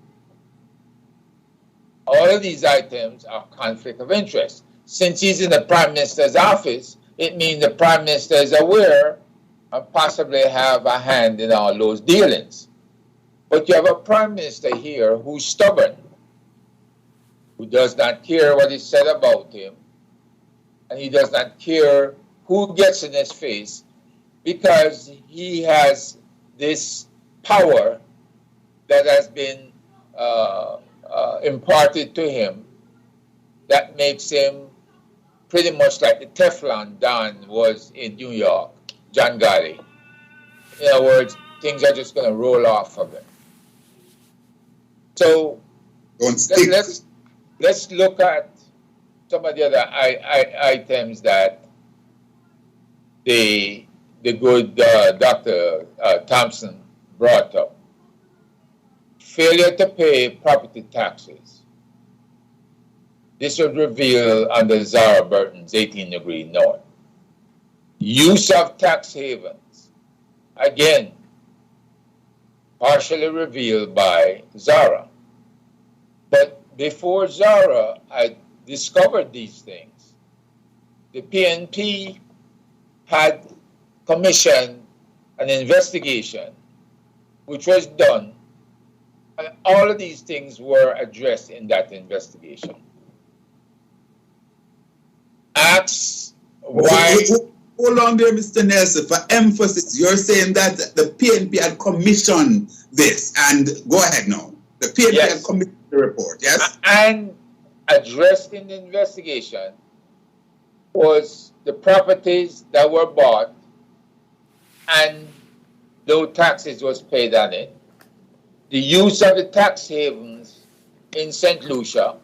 All of these items are conflict of interest. Since he's in the Prime Minister's office, it means the Prime Minister is aware and possibly have a hand in all those dealings. But you have a Prime Minister here who's stubborn, who does not care what is said about him, and he does not care who gets in his face, because he has this power that has been imparted to him that makes him pretty much like the Teflon Don was in New York, John Gotti. In other words, things are just going to roll off of him. So let's look at some of the other items that the good Dr. Thompson brought up. Failure to pay property taxes. This was revealed under Zara Burton's 18 Degree North. Use of tax havens. Again, partially revealed by Zara. But before Zara had discovered these things, the PNP had commissioned an investigation which was done, and all of these things were addressed in that investigation. Ask why... Hold on there, Mr. Nelson, for emphasis. You're saying that the PNP had commissioned this, and go ahead now. The PNP had commissioned the report, yes? And addressed in the investigation was the properties that were bought and no taxes was paid on it. The use of the tax havens in St. Lucia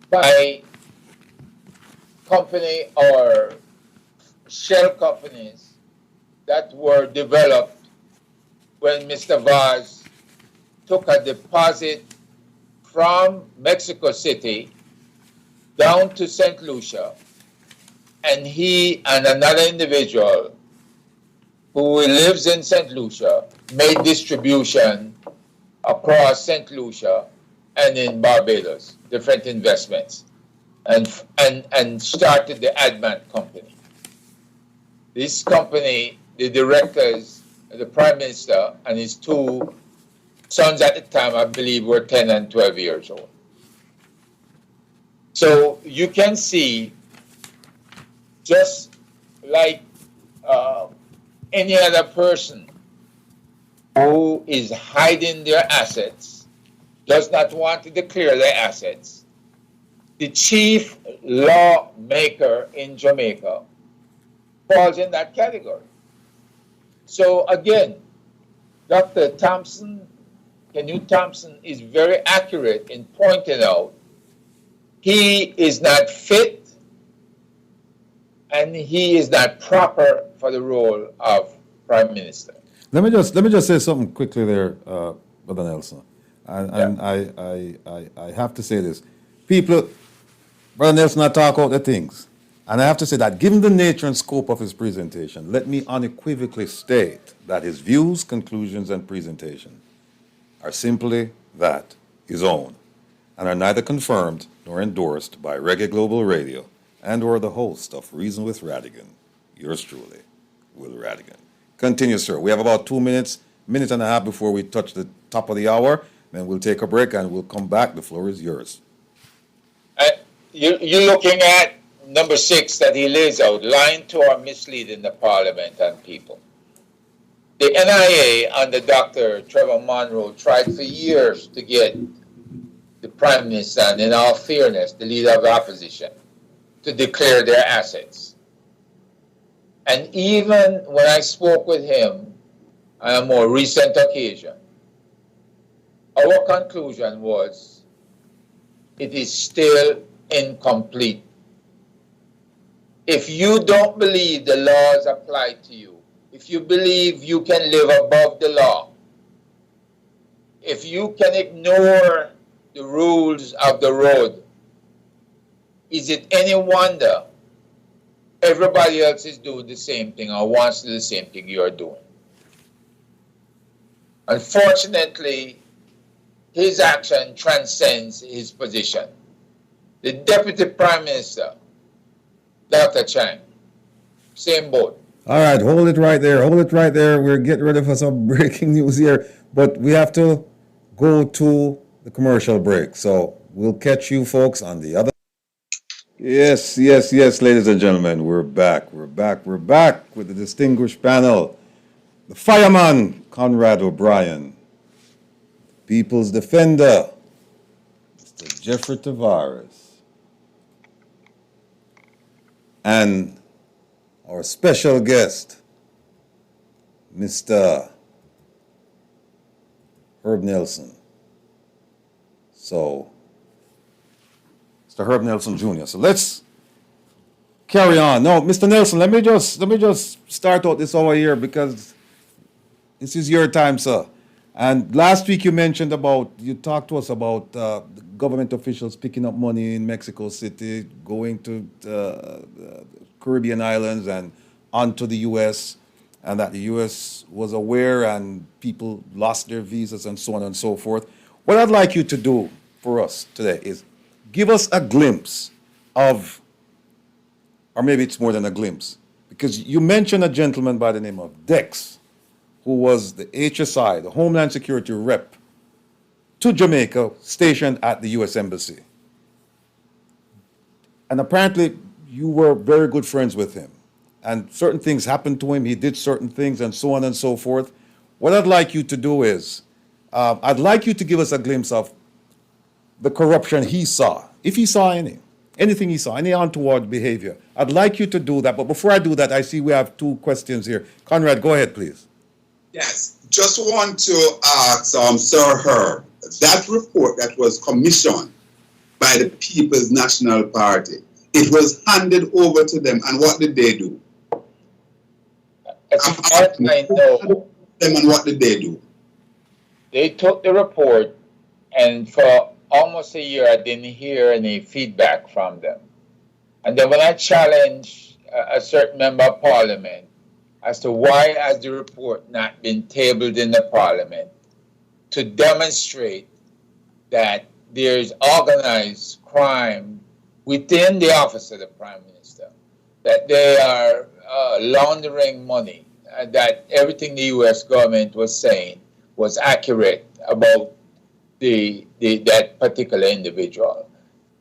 by company or shell companies that were developed when Mr. Vaz took a deposit from Mexico City down to St. Lucia, and he and another individual who lives in St. Lucia made distribution across St. Lucia and in Barbados, different investments, and started the Adman company. This company, the directors, the Prime Minister and his two sons at the time, I believe, were 10 and 12 years old. So you can see, just like any other person who is hiding their assets, does not want to declare their assets, the chief lawmaker in Jamaica falls in that category. So again, Dr. Thompson, Canute Thompson, is very accurate in pointing out he is not fit and he is not proper for the role of Prime Minister. Let me just say something quickly there, Brother Nelson. And I have to say this. People, Brother Nelson, I talk about the things. And I have to say that given the nature and scope of his presentation, let me unequivocally state that his views, conclusions, and presentation are simply that, his own, and are neither confirmed nor endorsed by Reggae Global Radio and or the host of Reason with Rattigan. Yours truly, Will Rattigan. Continue, sir. We have about 2 minutes, minute and a half before we touch the top of the hour. Then we'll take a break and we'll come back. The floor is yours. You're looking at number 6 that he lays out, lying to or misleading the Parliament and people. The NIA under Dr. Trevor Monroe tried for years to get the Prime Minister, and in all fairness, the leader of the opposition, to declare their assets. And even when I spoke with him on a more recent occasion, our conclusion was it is still incomplete. If you don't believe the laws apply to you, if you believe you can live above the law, if you can ignore the rules of the road, is it any wonder everybody else is doing the same thing or wants to do the same thing you're doing? Unfortunately, his action transcends his position. The Deputy Prime Minister, Dr. Chang, same boat. All right, hold it right there. Hold it right there. We're getting ready for some breaking news here, but we have to go to the commercial break. So we'll catch you folks on the other. Yes, ladies and gentlemen, we're back. We're back with the distinguished panel. The fireman, Conrad O'Brien. People's defender, Mr. Jeffery Tavares. And our special guest, Mr. Herb Nelson. So, Mr. Herb Nelson Jr. So let's carry on. No, Mr. Nelson, let me just start out this hour here because this is your time, sir. And last week you talked to us about the government officials picking up money in Mexico City, going to the Caribbean islands and onto the U.S., and that the U.S. was aware and people lost their visas and so on and so forth. What I'd like you to do for us today is give us a glimpse of, or maybe it's more than a glimpse, because you mentioned a gentleman by the name of Dex, who was the HSI, the Homeland Security rep to Jamaica, stationed at the U.S. Embassy. And apparently you were very good friends with him. And certain things happened to him, he did certain things and so on and so forth. What I'd like you to do is, I'd like you to give us a glimpse of the corruption he saw, if he saw anything he saw, any untoward behavior. I'd like you to do that, but before I do that, I see we have two questions here. Conrad, go ahead, please. Yes, just want to ask Sir Herb, that report that was commissioned by the People's National Party, it was handed over to them, and what did they do? As far as I know, and what did they do? they took the report, and for almost a year, I didn't hear any feedback from them. And then when I challenged a certain member of parliament as to why has the report not been tabled in the parliament to demonstrate that there's organized crime within the office of the prime minister, that they are laundering money, that everything the U.S. government was saying was accurate about that particular individual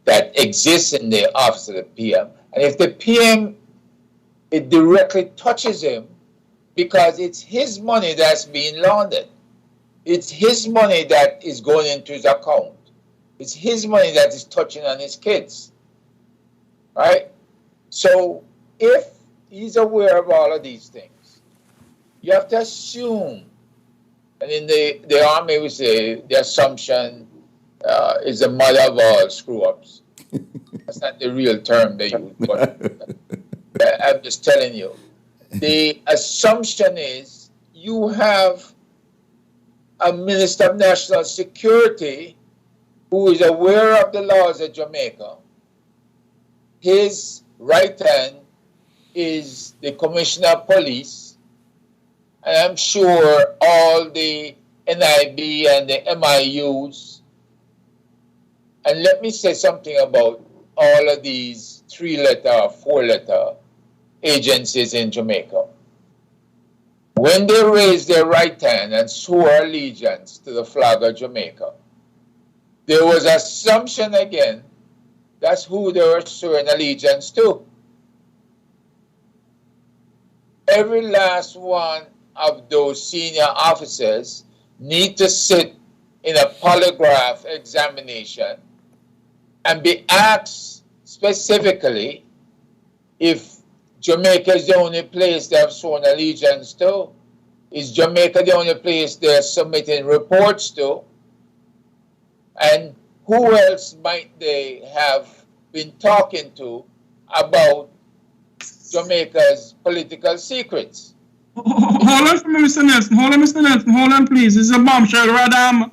that exists in the office of the PM. And if the PM, it directly touches him because it's his money that's being laundered. It's his money that is going into his account. It's his money that is touching on his kids, right? So if he's aware of all of these things, you have to assume, and in the army we say the assumption is the mother of all screw-ups. That's not the real term they use, but I'm just telling you. The assumption is you have a Minister of National Security who is aware of the laws of Jamaica. His right hand is the Commissioner of Police, and I'm sure all the NIB and the MIUs. And let me say something about all of these 3-letter, 4-letter agencies in Jamaica. When they raised their right hand and swore allegiance to the flag of Jamaica, there was assumption again that's who they were swearing allegiance to. Every last one of those senior officers need to sit in a polygraph examination and be asked specifically if Jamaica is the only place they have sworn allegiance to. Is Jamaica the only place they're submitting reports to? And who else might they have been talking to about Jamaica's political secrets? Hold on for me, Mr. Nelson. Hold on, Mr. Nelson. Hold on, please. This is a bombshell, Radam.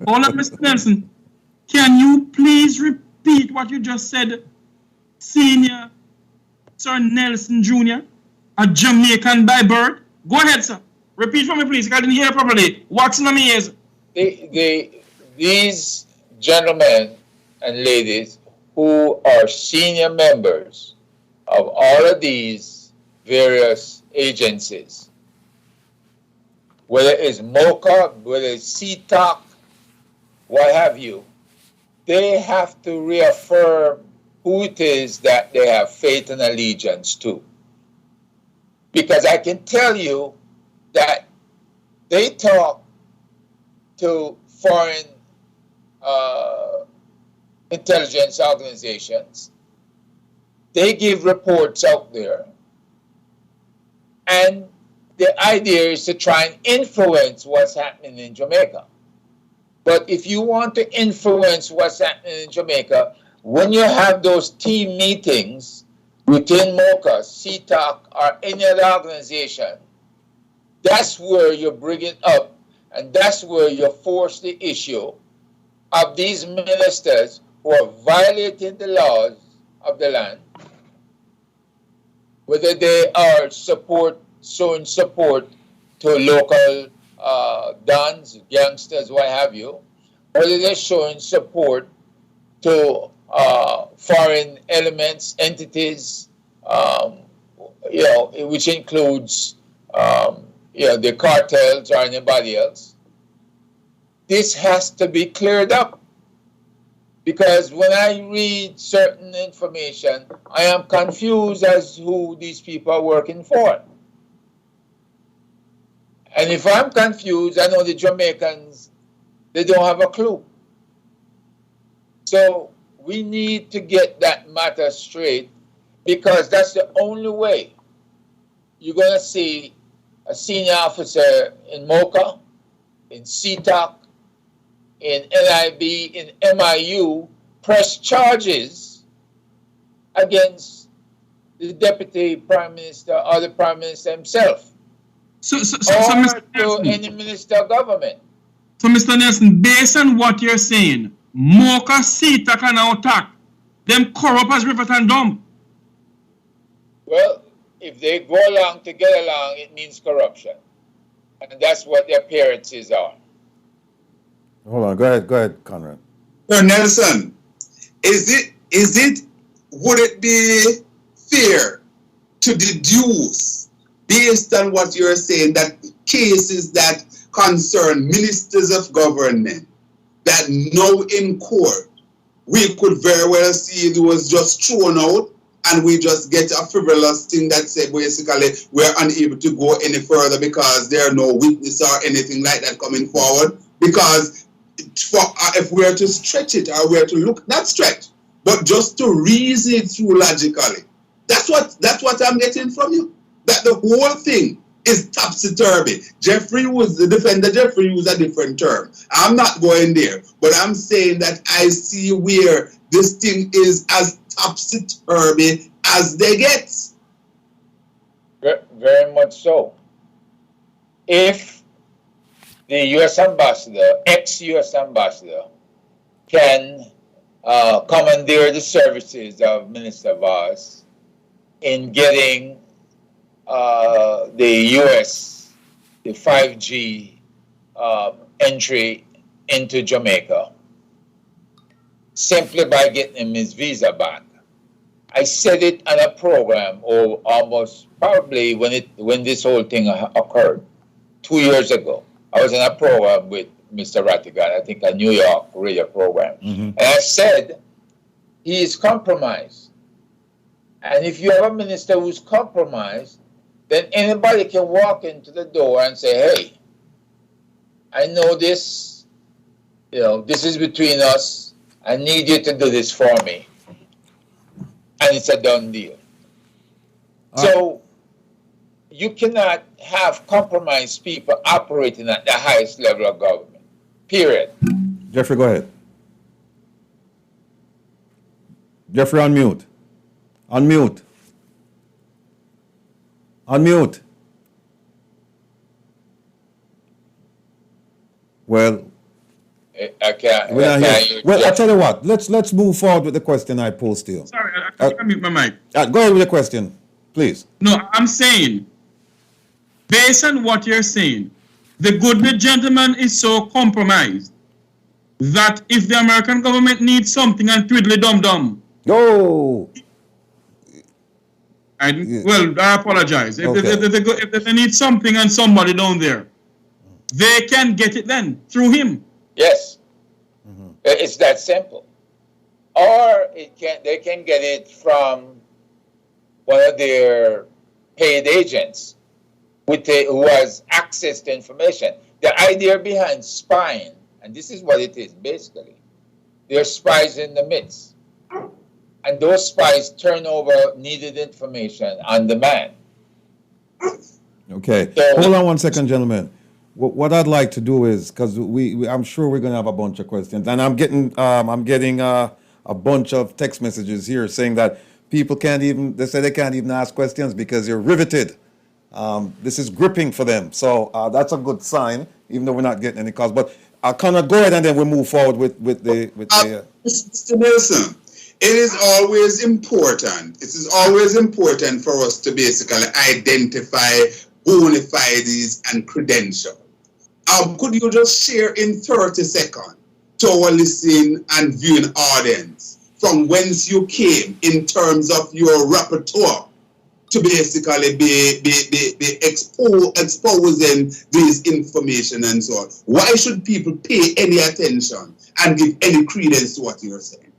Hold on, Mr. Nelson. Can you please repeat what you just said, Senior Sir Nelson Jr., a Jamaican by birth? Go ahead, sir. Repeat for me, please. I didn't hear properly. What's in my ears? These gentlemen and ladies who are senior members of all of these various agencies, whether it's MOCA, whether it's CTOC, what have you, they have to reaffirm who it is that they have faith and allegiance to. Because I can tell you that they talk to foreign intelligence organizations, they give reports out there, and the idea is to try and influence what's happening in Jamaica. But if you want to influence what's happening in Jamaica, when you have those team meetings within MOCA, CTOC, or any other organization, that's where you bring it up, and that's where you force the issue of these ministers who are violating the laws of the land, whether they are showing support to local dons, gangsters, what have you, whether they're showing support to foreign elements, entities, which includes the cartels or anybody else. This has to be cleared up, because when I read certain information, I am confused as to who these people are working for. And if I'm confused, I know the Jamaicans, they don't have a clue. So we need to get that matter straight, because that's the only way you're going to see a senior officer in MOCA, in CTOC, in NIB, in MIU press charges against the Deputy Prime Minister or the Prime Minister himself, So, or Mr. to Nelson, any Minister of Government. so, Mr. Nelson, based on what you're saying, MOCA, CTOC, and AUTAC, them corrupt as River and Dumb. Well, if they go along to get along, it means corruption. And that's what their appearances are. Hold on, go ahead, Conrad. Sir Nelson, would it be fair to deduce, based on what you're saying, that cases that concern ministers of government, that now in court, we could very well see it was just thrown out, and we just get a frivolous thing that said basically we're unable to go any further because there are no witness or anything like that coming forward? Because if we are to stretch it, or we are to look, not stretch, but just to reason it through logically, that's what I'm getting from you. That the whole thing is topsy-turvy. the defender Jeffery used a different term. I'm not going there, but I'm saying that I see where this thing is as topsy-turvy as they get. Very much so. If the U.S. ambassador, ex-U.S. ambassador, can commandeer the services of Minister Vaz in getting the U.S., the 5G entry into Jamaica, simply by getting him his visa back. I said it on a program, or almost probably when this whole thing occurred 2 years ago. I was in a program with Mr. Rattigan, I think a New York radio program. Mm-hmm. And I said, he is compromised. And if you have a minister who's compromised, then anybody can walk into the door and say, hey, I know this, this is between us. I need you to do this for me. And it's a done deal. So you cannot have compromised people operating at the highest level of government, period. Jeffrey, go ahead. Jeffrey, unmute. Unmute. Unmute. Well, I can't. well, I tell you what. Let's move forward with the question I posed to you. Sorry, I can't mute my mic. Go ahead with the question, please. No, I'm saying, based on what you're saying, the good gentleman is so compromised that if the American government needs something and twiddly dum-dum, Go. well, I apologize. If, Okay. if they need something and somebody down there, they can get it then through him. Yes. It's that simple. Or they can get it from one of their paid agents who has access to information. The idea behind spying, and this is what it is basically, they're spies in the midst. And those spies turn over needed information on demand. Okay. So, Hold on one second, gentlemen. What I'd like to do is, because I'm sure we're going to have a bunch of questions, and I'm getting a bunch of text messages here saying that people they say they can't even ask questions because you're riveted. This is gripping for them. So that's a good sign, even though we're not getting any calls. But Conrad, go ahead, and then we'll move forward with the. Mr. Nelson, it is always important. It is always important for us to basically identify bona fides and credentials. Could you just share in 30 seconds to our listening and viewing audience from whence you came in terms of your repertoire to basically be exposing this information and so on? Why should people pay any attention and give any credence to what you're saying?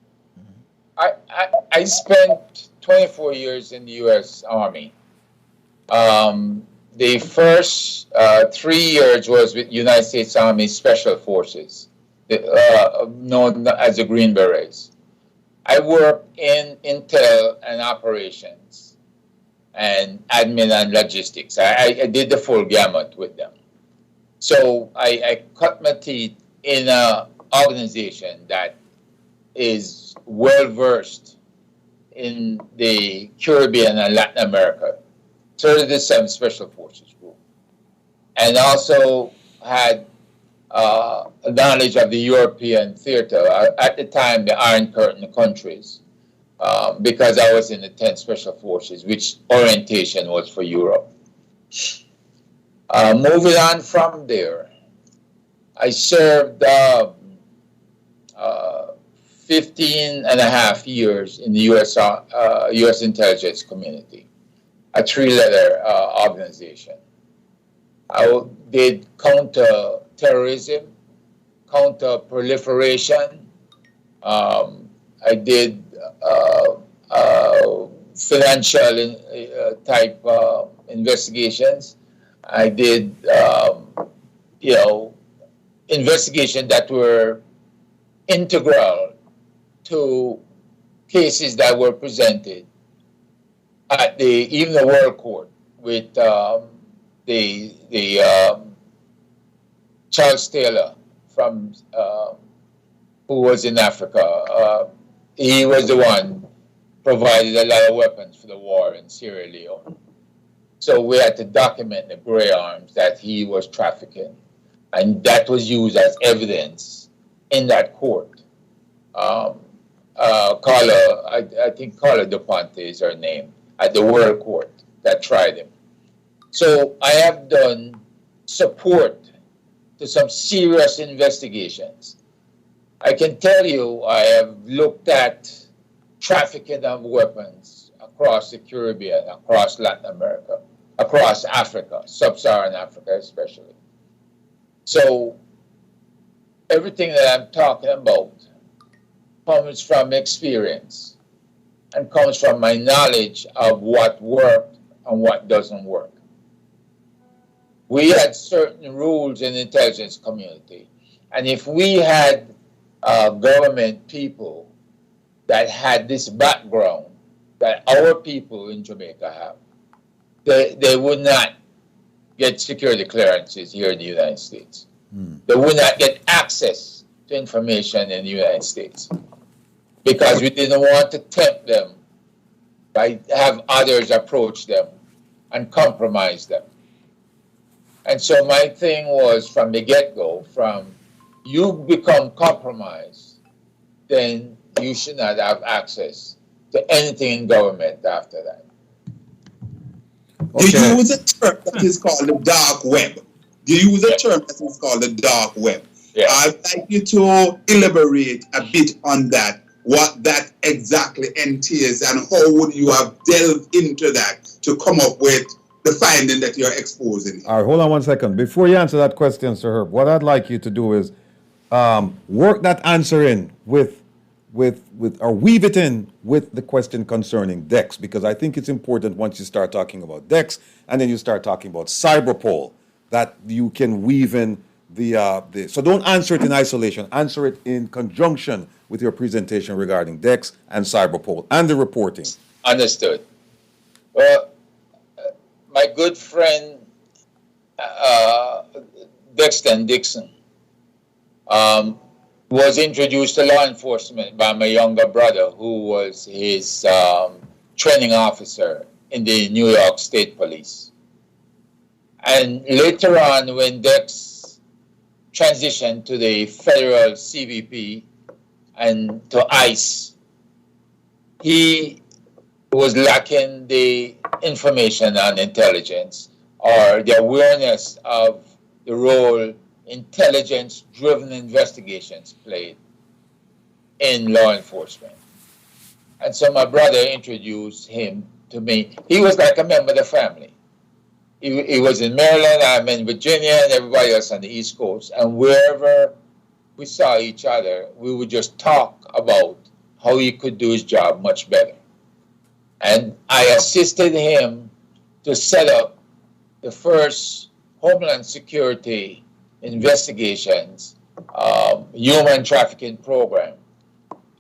I spent 24 years in the U.S. Army. The first 3 years was with United States Army Special Forces, known as the Green Berets. I worked in intel and operations and admin and logistics. I did the full gamut with them. So I cut my teeth in an organization that is well-versed in the Caribbean and Latin America, 37 Special Forces Group, and also had knowledge of the European theater, at the time the Iron Curtain countries, because I was in the 10th Special Forces, which orientation was for Europe. Moving on from there, I served 15 and a half years in the U.S. intelligence community, a three-letter organization. I did counter-terrorism, counter-proliferation. I did financial type investigations. I did, investigations that were integral to cases that were presented at even the World Court with Charles Taylor from who was in Africa. He was the one provided a lot of weapons for the war in Sierra Leone. So we had to document the gray arms that he was trafficking, and that was used as evidence in that court. I think Carla DePonte is her name, at the World Court that tried him. So I have done support to some serious investigations. I can tell you I have looked at trafficking of weapons across the Caribbean, across Latin America, across Africa, sub-Saharan Africa especially. So everything that I'm talking about comes from experience and comes from my knowledge of what worked and what doesn't work. we had certain rules in the intelligence community. And if we had government people that had this background that our people in Jamaica have, they would not get security clearances here in the United States. They would not get access to information in the United States because we didn't want to tempt them by have others approach them and compromise them. And so my thing was from the get-go, from you become compromised, then you should not have access to anything in government after that. You use a term that is called the dark web. You use a term that is called the dark web. Yeah. I'd like you to elaborate a bit on that, what that exactly entails, and how would you have delved into that to come up with the finding that you're exposing. All right, hold on 1 second. Before you answer that question, Sir Herb, what I'd like you to do is work that answer in with or weave it in with the question concerning DEX, because I think it's important once you start talking about DEX and then you start talking about cyberpol that you can weave in the so don't answer it in isolation, answer it in conjunction with your presentation regarding DEX and cyberpol and the reporting. Understood. Well, my good friend Dexter Dixon was introduced to law enforcement by my younger brother, who was his training officer in the New York State Police. And later on, when Dex transitioned to the federal CBP and to ICE, he was lacking the information on intelligence or the awareness of the role intelligence-driven investigations played in law enforcement. And so my brother introduced him to me. He was like a member of the family. He was in Maryland, I'm in Virginia, and everybody else on the East Coast. And wherever we saw each other, we would just talk about how he could do his job much better. And I assisted him to set up the first Homeland Security investigations human trafficking program.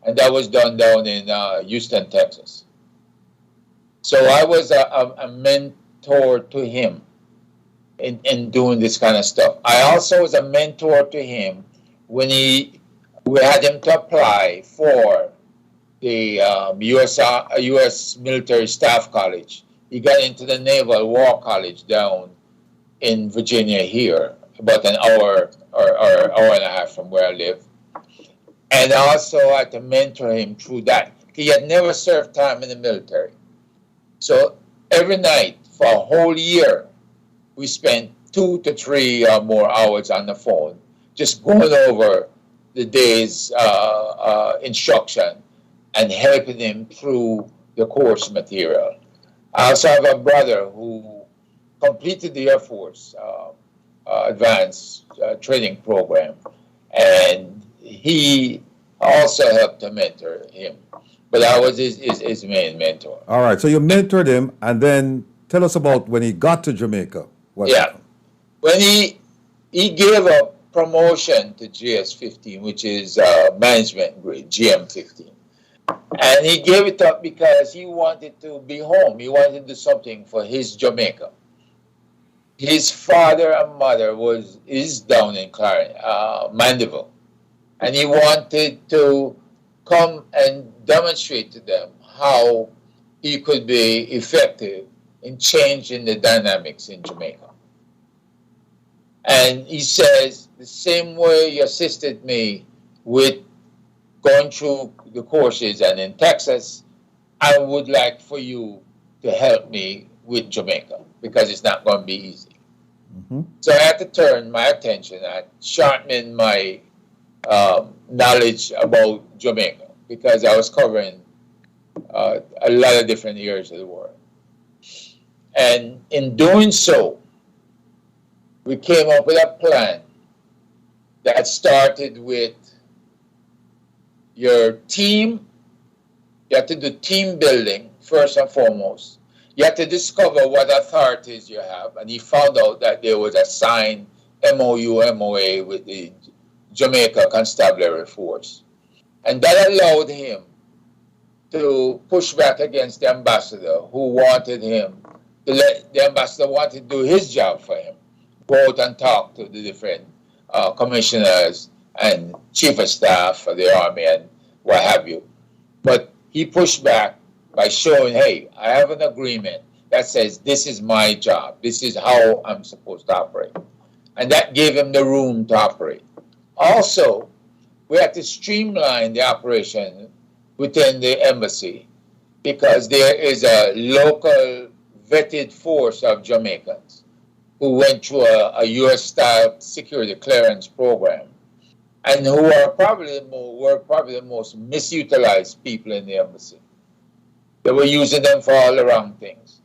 And that was done down in Houston, Texas. So I was a mentor to him in doing this kind of stuff. I also was a mentor to him when we had him to apply for the U.S. Military Staff College. He got into the Naval War College down in Virginia here, about an hour or hour and a half from where I live. And also I had to mentor him through that. He had never served time in the military. So every night for a whole year, we spent 2 to 3 or more hours on the phone, just going over the day's instruction and helping him through the course material. I also have a brother who completed the Air Force advanced training program, and he also helped to mentor him. But I was his main mentor. All right, so you mentored him, and then tell us about when he got to Jamaica. What happened? When he gave a promotion to GS-15, which is management grade, GM-15. And he gave it up because he wanted to be home. He wanted to do something for his Jamaica. His father and mother is down in Mandeville. And he wanted to come and demonstrate to them how he could be effective in changing the dynamics in Jamaica. And he says, the same way you assisted me with going through the courses and in Texas, I would like for you to help me with Jamaica, because it's not going to be easy. Mm-hmm. So I had to turn my attention at sharpening my knowledge about Jamaica, because I was covering a lot of different areas of the world. And in doing so, we came up with a plan that started with your team. You have to do team building first and foremost. You have to discover what authorities you have. And he found out that there was a signed MOA with the Jamaica Constabulary Force. And that allowed him to push back against the ambassador who wanted him to let the ambassador wanted to do his job for him. Go out and talk to the different commissioners and chief of staff for the army and what have you. But he pushed back by showing, hey, I have an agreement that says this is my job. This is how I'm supposed to operate. And that gave him the room to operate. Also, we had to streamline the operation within the embassy because there is a local vetted force of Jamaicans who went through a U.S.-style security clearance program and who are probably the most misutilized people in the embassy. They were using them for all the wrong things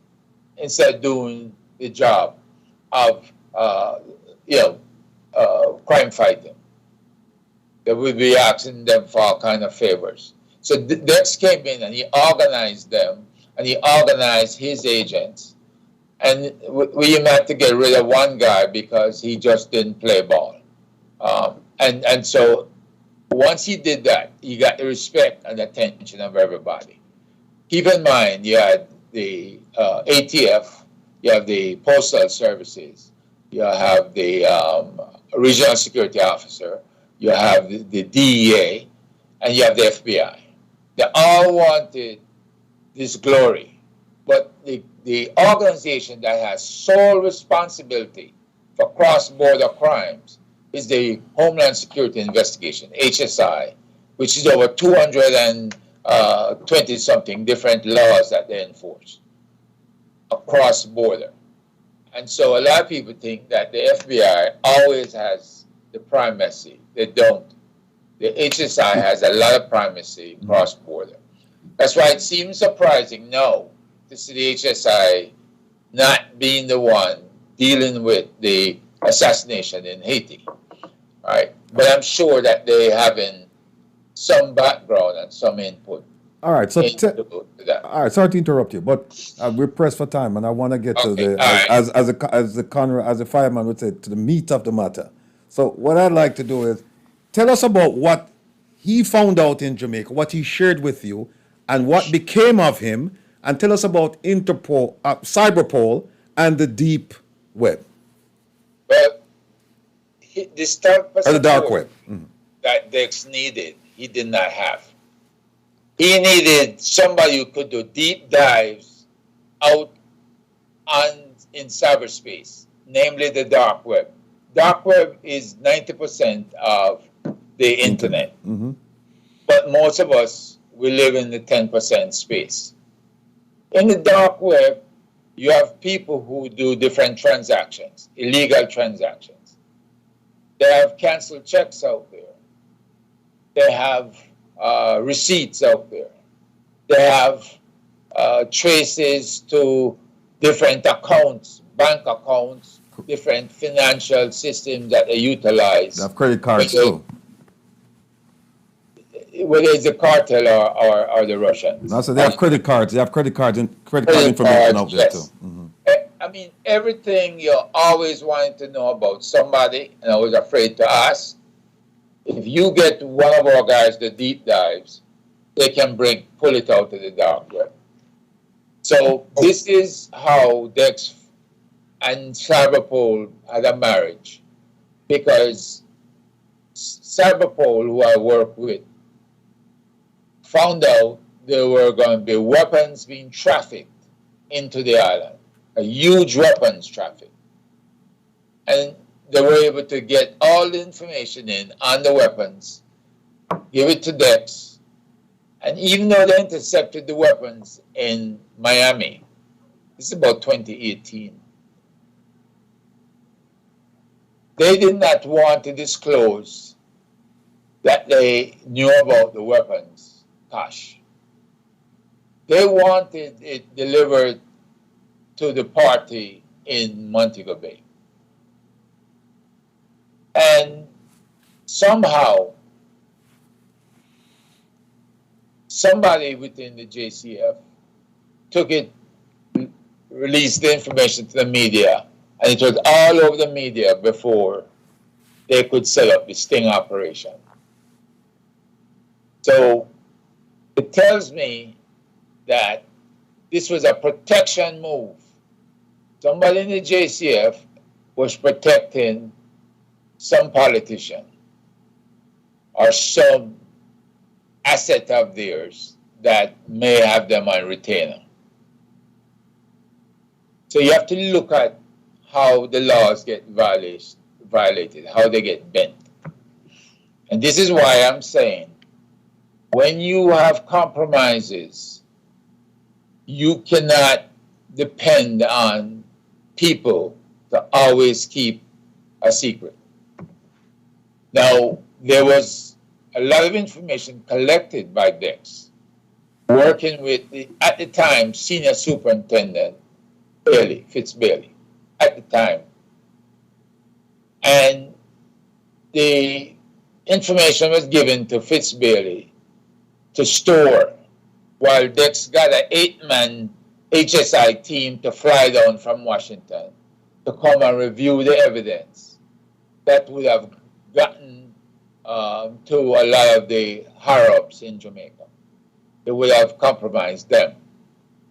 instead of doing the job of, crime fighting. They would be asking them for all kind of favors. So Dex came in and he organized them and he organized his agents. And we had to get rid of one guy because he just didn't play ball. And so once he did that, he got the respect and attention of everybody. Keep in mind, you had the ATF, you have the Postal Services, you have the Regional Security Officer, you have the DEA, and you have the FBI. They all wanted this glory, but the organization that has sole responsibility for cross-border crimes is the Homeland Security Investigation, HSI, which is over 220-something different laws that they enforce across border. And so a lot of people think that the FBI always has the primacy. They don't. The HSI has a lot of primacy cross-border. That's why it seems surprising now to see the HSI not being the one dealing with the assassination in Haiti, right? But I'm sure that they having some background and some input. All right, so into that. all right. Sorry to interrupt you, but we're pressed for time, and I want to get to Okay, the all right. as the fireman would say, to the meat of the matter. So what I'd like to do is tell us about what he found out in Jamaica, what he shared with you, and what became of him, and tell us about Interpol, Cyberpol, and the deep web, Well, this type of or the dark support web. that Dex needed, he did not have. He needed somebody who could do deep dives out in cyberspace, namely the dark web. Dark web is 90% of the internet. But most of us, we live in the 10% space. In the dark web, you have people who do different transactions, illegal transactions. They have canceled checks out there. They have receipts out there. They have traces to different accounts, bank accounts, different financial systems that they utilize. They have credit cards too. Whether it's the cartel or the Russians. No, so they have credit cards. They have credit cards and credit card information out there yes. too. I mean, everything you always wanted to know about somebody, and I was afraid to ask. If you get one of our guys the deep dives, they can pull it out of the dark web. So this is how Dex and Cyberpol had a marriage, because Cyberpol, who I work with, found out there were going to be weapons being trafficked into the island, a huge weapons traffic. And they were able to get all the information in on the weapons, give it to Dex, and even though they intercepted the weapons in Miami, this is about 2018, they did not want to disclose that they knew about the weapons cache. They wanted it delivered to the party in Montego Bay. And somehow, somebody within the JCF took it released the information to the media, and it was all over the media before they could set up the sting operation. So it tells me that this was a protection move. Somebody in the JCF was protecting some politician or some asset of theirs that may have them on retainer. So you have to look at how the laws get violated, how they get bent. And this is why I'm saying, when you have compromises, you cannot depend on people to always keep a secret. Now, there was a lot of information collected by Dex, working with the, at the time, Senior Superintendent Fitzbailey, at the time. And the information was given to Fitzbailey to store, while Dex got an 8-man HSI team to fly down from Washington to come and review the evidence that would have gotten to a lot of the higher-ups in Jamaica. It would have compromised them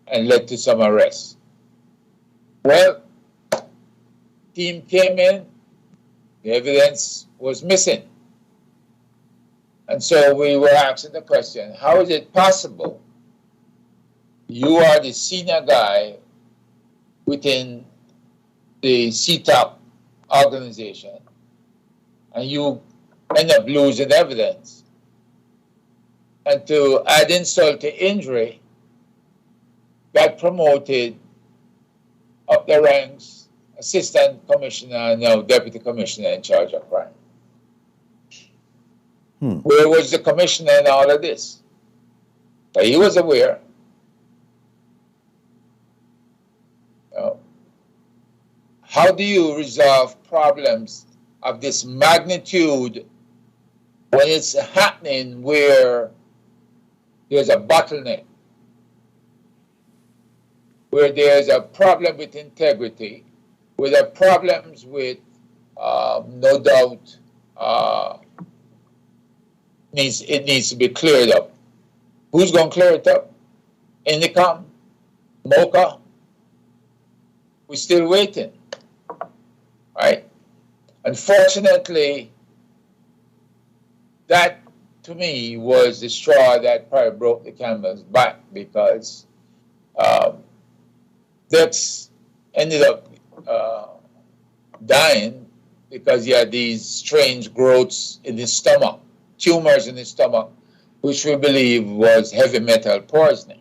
and led to some arrests. Well, team came in, the evidence was missing. And so we were asking the question, how is it possible you are the senior guy within the CTOP organization and you end up losing evidence? And to add insult to injury, got promoted up the ranks, assistant commissioner, now deputy commissioner in charge of crime. Where was the commissioner in all of this? But he was aware. How do you resolve problems of this magnitude when it's happening where there's a bottleneck, where there's a problem with integrity, where there are problems with, no doubt, it needs to be cleared up. Who's going to clear it up? Indicom? MOCA? We're still waiting, right? Unfortunately, that to me was the straw that probably broke the camel's back, because Dex ended up dying because he had these strange growths in his stomach, tumors in his stomach, which we believe was heavy metal poisoning.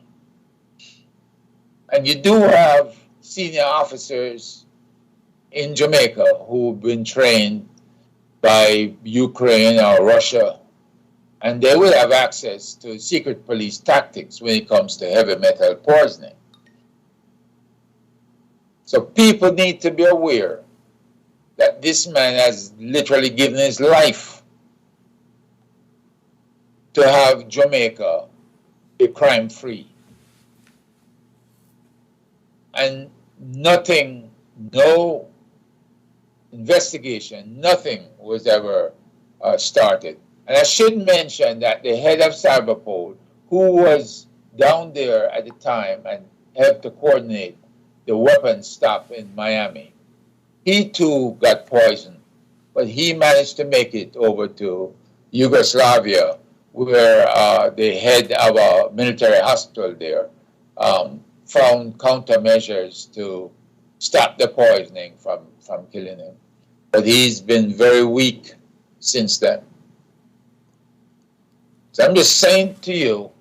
And you do have senior officers in Jamaica who've been trained by Ukraine or Russia, and they will have access to secret police tactics when it comes to heavy metal poisoning. So people need to be aware that this man has literally given his life to have Jamaica be crime-free. And nothing, no investigation, nothing was ever started. And I should mention that the head of Cyberpol, who was down there at the time and helped to coordinate the weapons stop in Miami, he too got poisoned, but he managed to make it over to Yugoslavia, where the head of a military hospital there found countermeasures to stop the poisoning from killing him. But he's been very weak since then. So I'm just saying to you,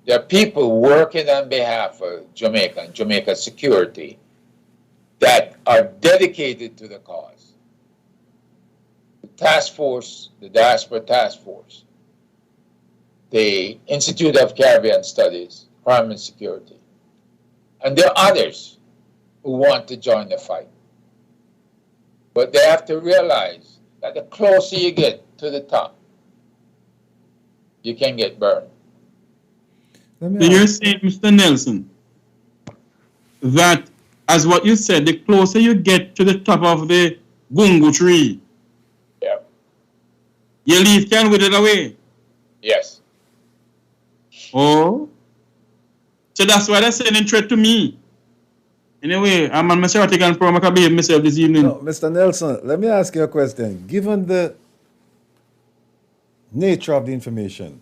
there are people working on behalf of Jamaica and Jamaica's security that are dedicated to the cause. The task force, the Diaspora Task Force, the Institute of Caribbean Studies, Crime and Security. And there are others who want to join the fight. But they have to realize that the closer you get to the top, you can get burned. So you're saying, Mr. Nelson, that as what you said, the closer you get to the top of the gungo tree, Yeah. your leaf can wither away. Yes. Oh, so that's why they're sending threat to me. Anyway, I'm on my Rattigan program. I can behave myself this evening. No, Mr. Nelson, let me ask you a question. Given the nature of the information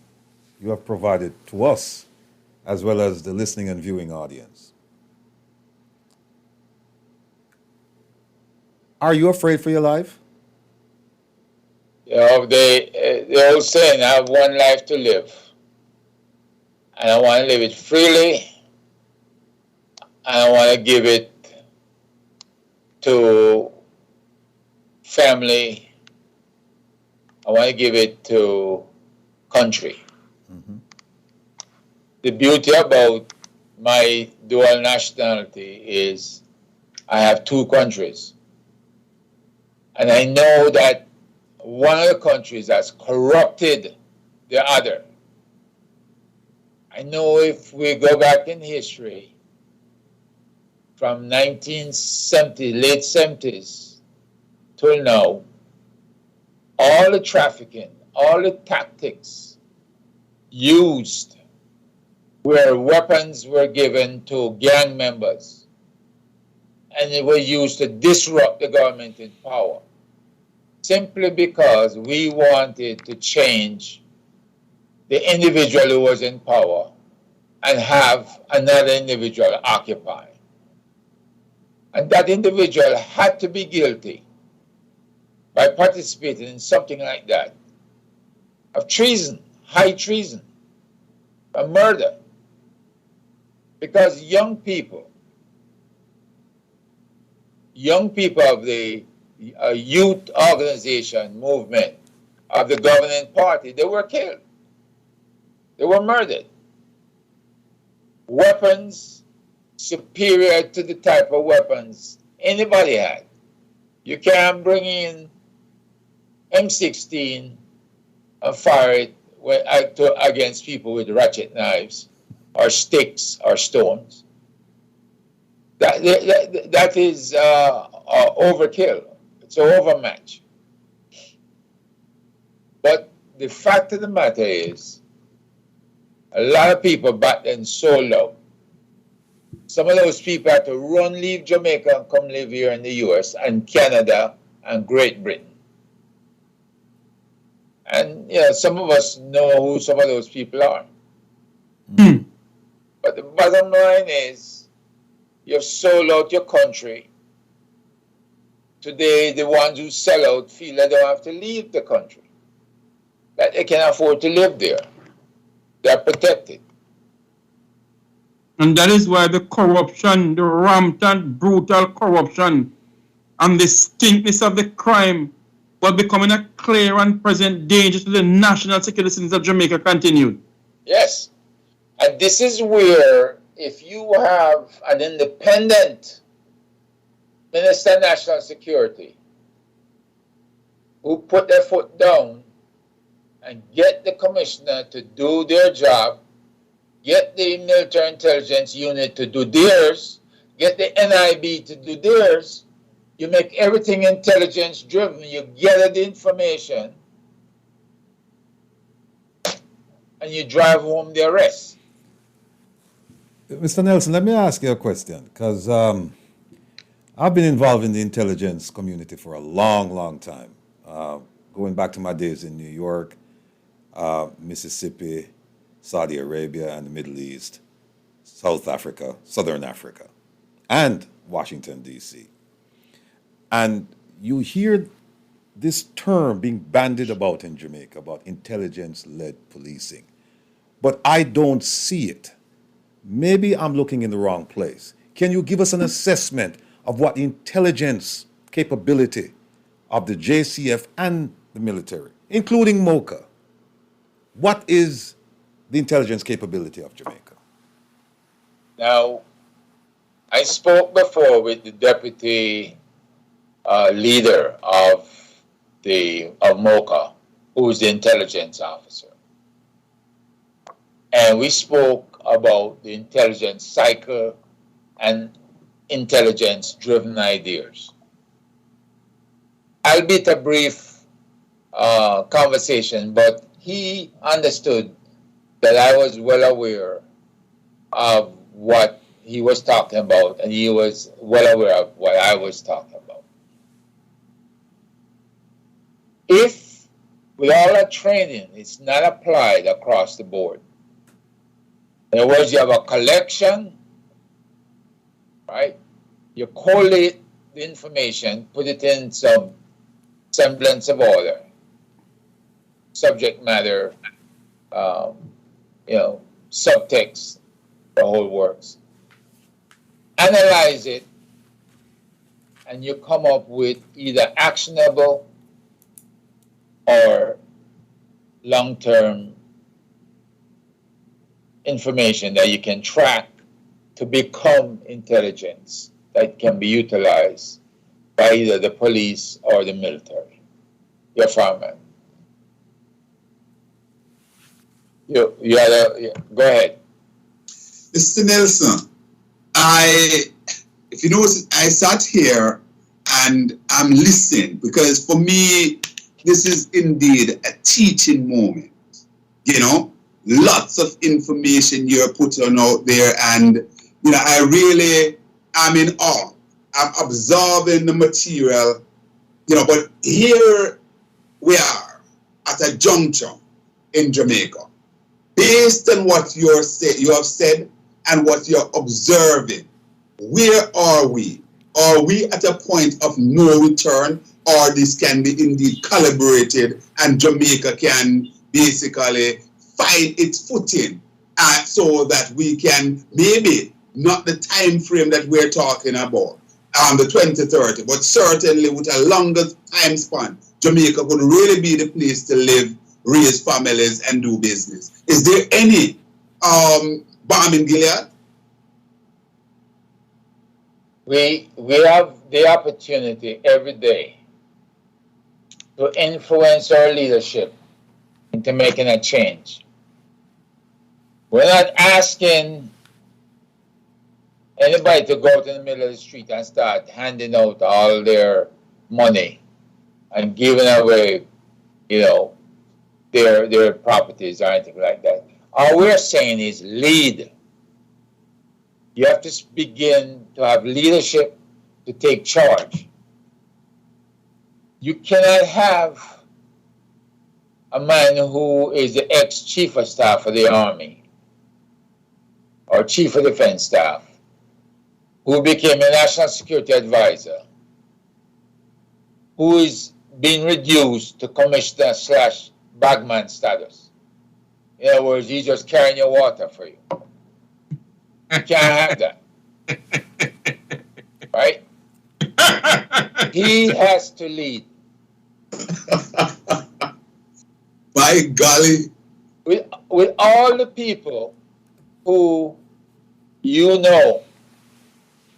you have provided to us, as well as the listening and viewing audience, are you afraid for your life? You know, the old saying, I have one life to live. And I want to live it freely. And I want to give it to family. I want to give it to country. Mm-hmm. The beauty about my dual nationality is I have two countries. And I know that one of the countries has corrupted the other. I know if we go back in history, from 1970, late 70s till now, all the trafficking, all the tactics used where weapons were given to gang members, and it was used to disrupt the government in power, simply because we wanted to change the individual who was in power and have another individual occupy. And that individual had to be guilty by participating in something like that of treason, high treason, a murder. Because young people of the youth organization movement of the governing party, they were killed. They were murdered. Weapons superior to the type of weapons anybody had. You can't bring in M16 and fire it against people with ratchet knives or sticks or stones. That is overkill. It's an overmatch. But the fact of the matter is, a lot of people back then sold out. Some of those people had to leave Jamaica and come live here in the US and Canada and Great Britain. And some of us know who some of those people are. But the bottom line is, you've sold out your country. Today, the ones who sell out feel they don't have to leave the country, that they can afford to live there. They're protected. And that is why the corruption, the rampant, brutal corruption, and the stinkness of the crime was becoming a clear and present danger to the national security citizens of Jamaica continued. Yes. And this is where, if you have an independent Minister of National Security who put their foot down and get the commissioner to do their job, get the military intelligence unit to do theirs, get the NIB to do theirs, you make everything intelligence driven, you gather the information, and you drive home the arrest. Mr. Nelson, let me ask you a question, because I've been involved in the intelligence community for a long, long time, going back to my days in New York, Mississippi, Saudi Arabia, and the Middle East, South Africa, Southern Africa, and Washington, D.C. And you hear this term being bandied about in Jamaica, about intelligence-led policing. But I don't see it. Maybe I'm looking in the wrong place. Can you give us an assessment of what the intelligence capability of the JCF and the military, including MOCA? What is the intelligence capability of Jamaica? Now, I spoke before with the deputy leader of MOCA, who is the intelligence officer. And we spoke about the intelligence cycle and intelligence-driven ideas. Albeit a brief conversation, but he understood that I was well aware of what he was talking about, and he was well aware of what I was talking about. If, with all that training, it's not applied across the board, in other words, you have a collection, right? You collate the information, put it in some semblance of order, subject matter, subtext, the whole works. Analyze it, and you come up with either actionable or long-term information that you can track to become intelligence that can be utilized by either the police or the military. Your Fireman. Go ahead. Mr. Nelson, if you notice, I sat here and I'm listening because for me, this is indeed a teaching moment. You know, lots of information you're putting out there, and I really am in awe. I'm absorbing the material, but here we are at a juncture in Jamaica. Based on what you have said and what you're observing, where are we? Are we at a point of no return, or this can be indeed calibrated and Jamaica can basically find its footing so that we can, maybe not the time frame that we're talking about, the 2030, but certainly with a longer time span, Jamaica would really be the place to live, raise families, and do business. Is there any balm in Gilead? We have the opportunity every day to influence our leadership into making a change. We're not asking anybody to go to the middle of the street and start handing out all their money and giving away, their properties or anything like that. All we're saying is lead. You have to begin to have leadership to take charge. You cannot have a man who is the ex-chief of staff of the Army or chief of defense staff who became a national security advisor, who is being reduced to commissioner/bagman status. In other words, he's just carrying your water for you. You can't have that. Right? He has to lead. By golly. With all the people who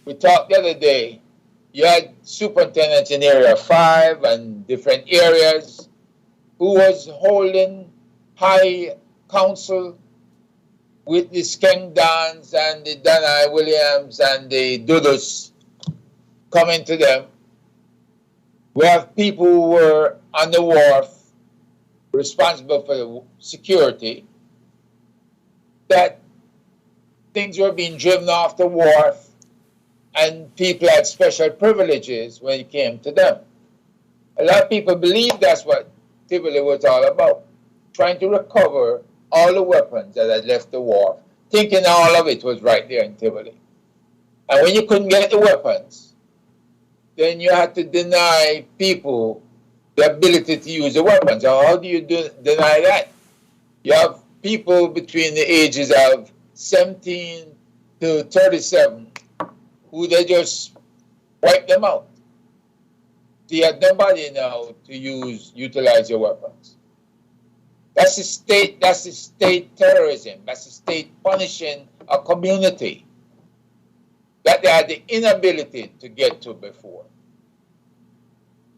we talked the other day, you had superintendents in Area 5 and different areas who was holding high council with the Skeng Dans and the Danai Williams and the Dudus coming to them. We have people who were on the wharf responsible for the security, that things were being driven off the wharf and people had special privileges when it came to them. A lot of people believe that's what Tivoli was all about, trying to recover all the weapons that had left the wharf, thinking all of it was right there in Tivoli. And when you couldn't get the weapons, then you had to deny people the ability to use the weapons. So how do you deny that? You have people between the ages of 17 to 37 who they just wipe them out. So you have nobody now to utilize your weapons. That's the state terrorism. That's the state punishing a community that they had the inability to get to before.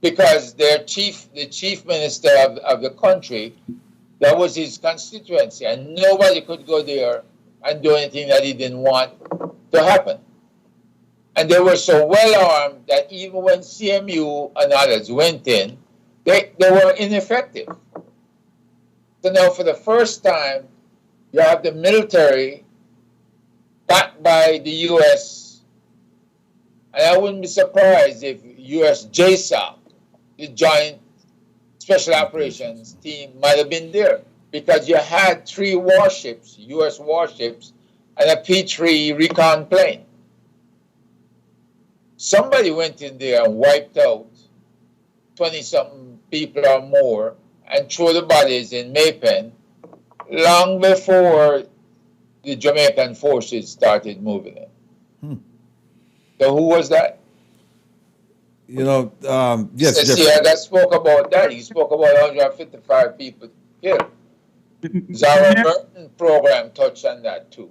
Because the chief minister of the country, that was his constituency, and nobody could go there and do anything that he didn't want to happen. And they were so well armed that even when CMU and others went in, they were ineffective. So now for the first time, you have the military backed by the U.S. And I wouldn't be surprised if U.S. JSOC, the Joint Special Operations Team, might have been there, because you had 3 warships, U.S. warships, and a P-3 recon plane. Somebody went in there and wiped out 20-something people or more and threw the bodies in Maypen long before the Jamaican forces started moving in. So who was that? You know, yes, See, Jeffery. I spoke about that. He spoke about 155 people killed. Zara Burton program touched on that too.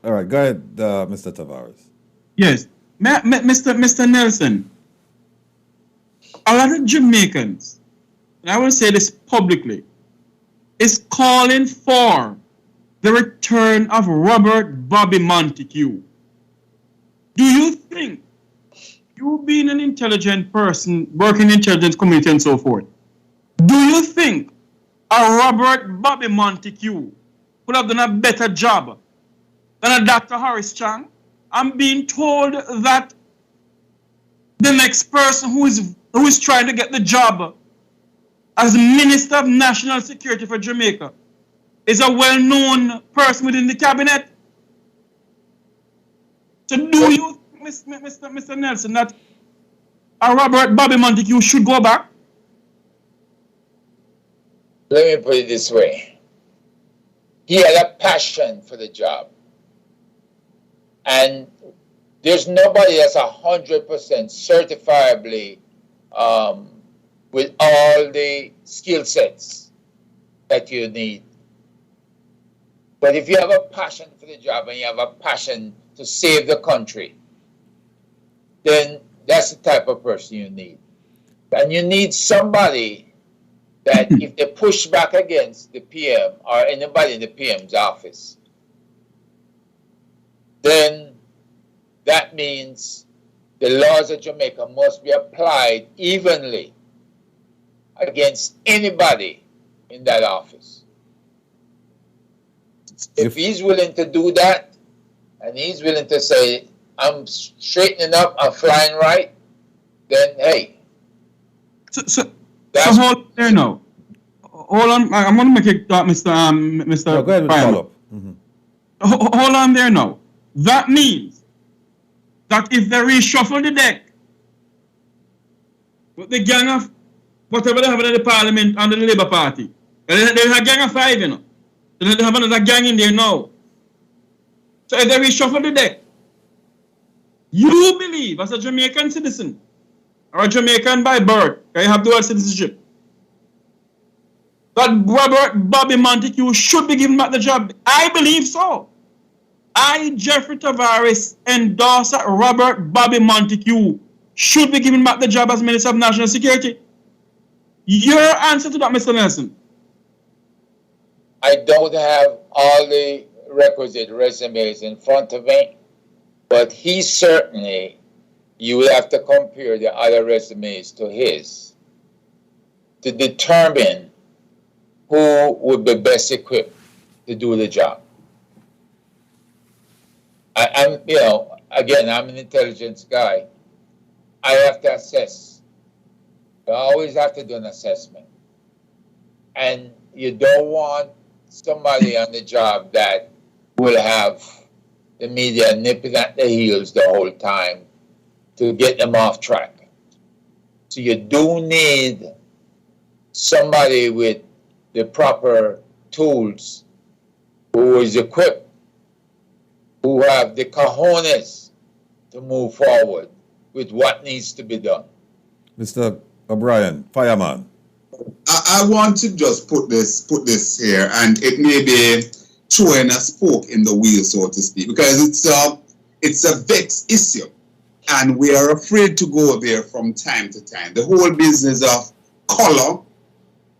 All right, go ahead, Mr. Tavares. Yes. Mr. Nelson, a lot of Jamaicans, and I will say this publicly, is calling for the return of Robert Bobby Montague. Do you think, you being an intelligent person, working in the intelligence community and so forth, do you think a Robert Bobby Montague could have done a better job than a Dr. Horace Chang? I'm being told that the next person who is trying to get the job as Minister of National Security for Jamaica is a well-known person within the cabinet. So do you think, Mr. Nelson, that a Robert Bobby Montague should go back? Let me put it this way. He had a passion for the job. And there's nobody that's 100% certifiably with all the skill sets that you need. But if you have a passion for the job and you have a passion to save the country, then that's the type of person you need. And you need somebody that if they push back against the PM or anybody in the PM's office, then that means the laws of Jamaica must be applied evenly against anybody in that office. If he's willing to do that, and he's willing to say, I'm straightening up, I'm flying right, then hey. So hold on there now. Hold on, I'm going to make it, Mr. No, go ahead with the follow-up. Hold on there now. That means that if they reshuffle the deck with the gang of whatever they have in the parliament under the Labour Party, there's a gang of 5, you know. They have another gang in there now. So if they reshuffle the deck, you believe as a Jamaican citizen or a Jamaican by birth, you have dual citizenship, that Robert Bobby Montague should be given back the job? I believe so. I, Jeffery Tavares, endorse that Robert Bobby Montague should be given back the job as Minister of National Security. Your answer to that, Mr. Nelson? I don't have all the requisite resumes in front of me, but he certainly, you will have to compare the other resumes to his to determine who would be best equipped to do the job. I'm an intelligence guy. I have to assess. You always have to do an assessment. And you don't want somebody on the job that will have the media nipping at their heels the whole time to get them off track. So you do need somebody with the proper tools who is equipped, who have the cojones to move forward with what needs to be done. Mr. O'Brien, Fireman. I want to just put this here, and it may be throwing a spoke in the wheel, so to speak, because it's a vexed issue, and we are afraid to go there from time to time. The whole business of color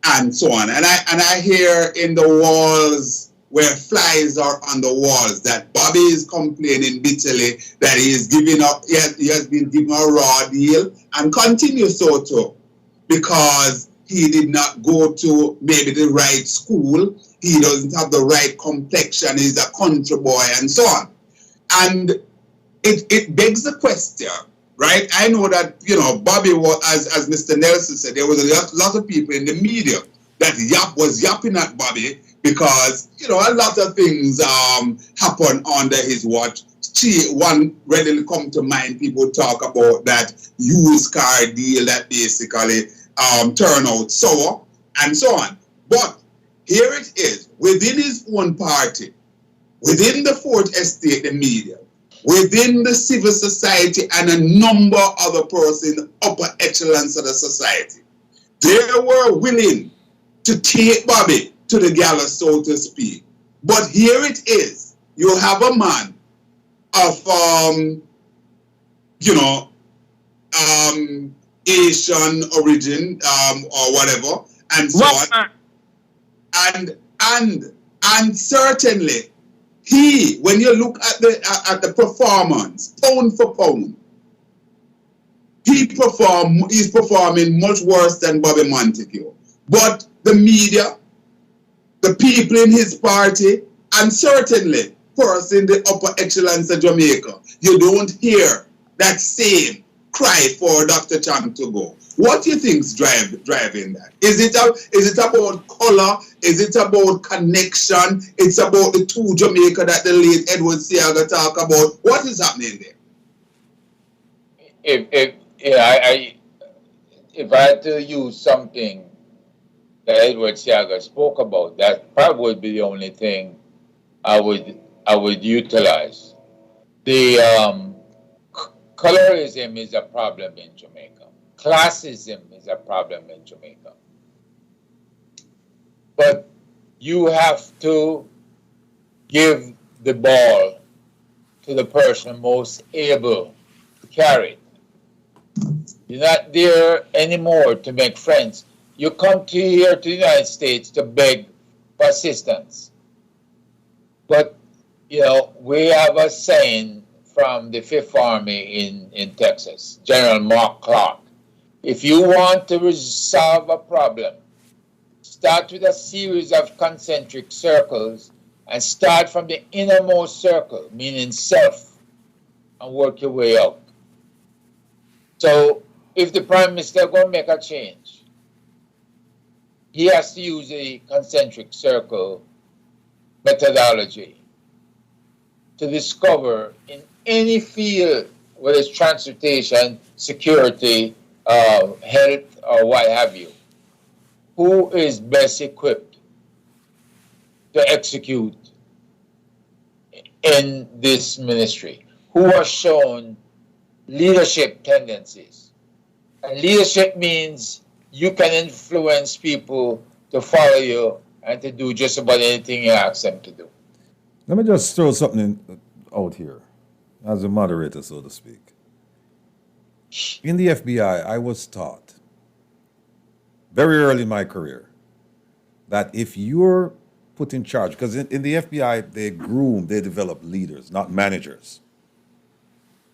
and so on, and I hear in the walls where flies are on the walls, that Bobby is complaining bitterly that he is giving up, he has been given a raw deal and continues so too, because he did not go to maybe the right school, he doesn't have the right complexion, he's a country boy and so on. And it begs the question, right? I know that, Bobby was, as Mr. Nelson said, there was a lot of people in the media that was yapping at Bobby because, a lot of things happen under his watch. One readily come to mind, people talk about that used car deal that basically turned out sour and so on. But here it is, within his own party, within the Fourth Estate, the media, within the civil society and a number of other persons in the upper echelons of the society, they were willing to take Bobby to the gallows, so to speak. But here it is. You have a man of, Asian origin or whatever, and so on. And certainly, when you look at the performance, pound for pound, he's performing much worse than Bobby Montague. But the media, the people in his party, and certainly persons in the upper echelons of Jamaica, you don't hear that same cry for Dr. Chang to go. What do you think is driving that? Is it about color? Is it about connection? It's about the two Jamaica that the late Edward Seaga talk about. What is happening there? If I had to use something that Edward Seaga spoke about, that probably would be the only thing I would utilize. The colorism is a problem in Jamaica. Classism is a problem in Jamaica. But you have to give the ball to the person most able to carry it. You're not there anymore to make friends. You come here to the United States to beg for assistance. But, we have a saying from the Fifth Army in Texas, General Mark Clark. If you want to resolve a problem, start with a series of concentric circles and start from the innermost circle, meaning self, and work your way out. So if the Prime Minister is going to make a change, he has to use a concentric circle methodology to discover in any field, whether it's transportation, security, health, or what have you, who is best equipped to execute in this ministry, who has shown leadership tendencies. And leadership means you can influence people to follow you and to do just about anything you ask them to do. Let me just throw something out here, as a moderator, so to speak. In the FBI, I was taught very early in my career that if you're put in charge, because in the FBI, they develop leaders, not managers.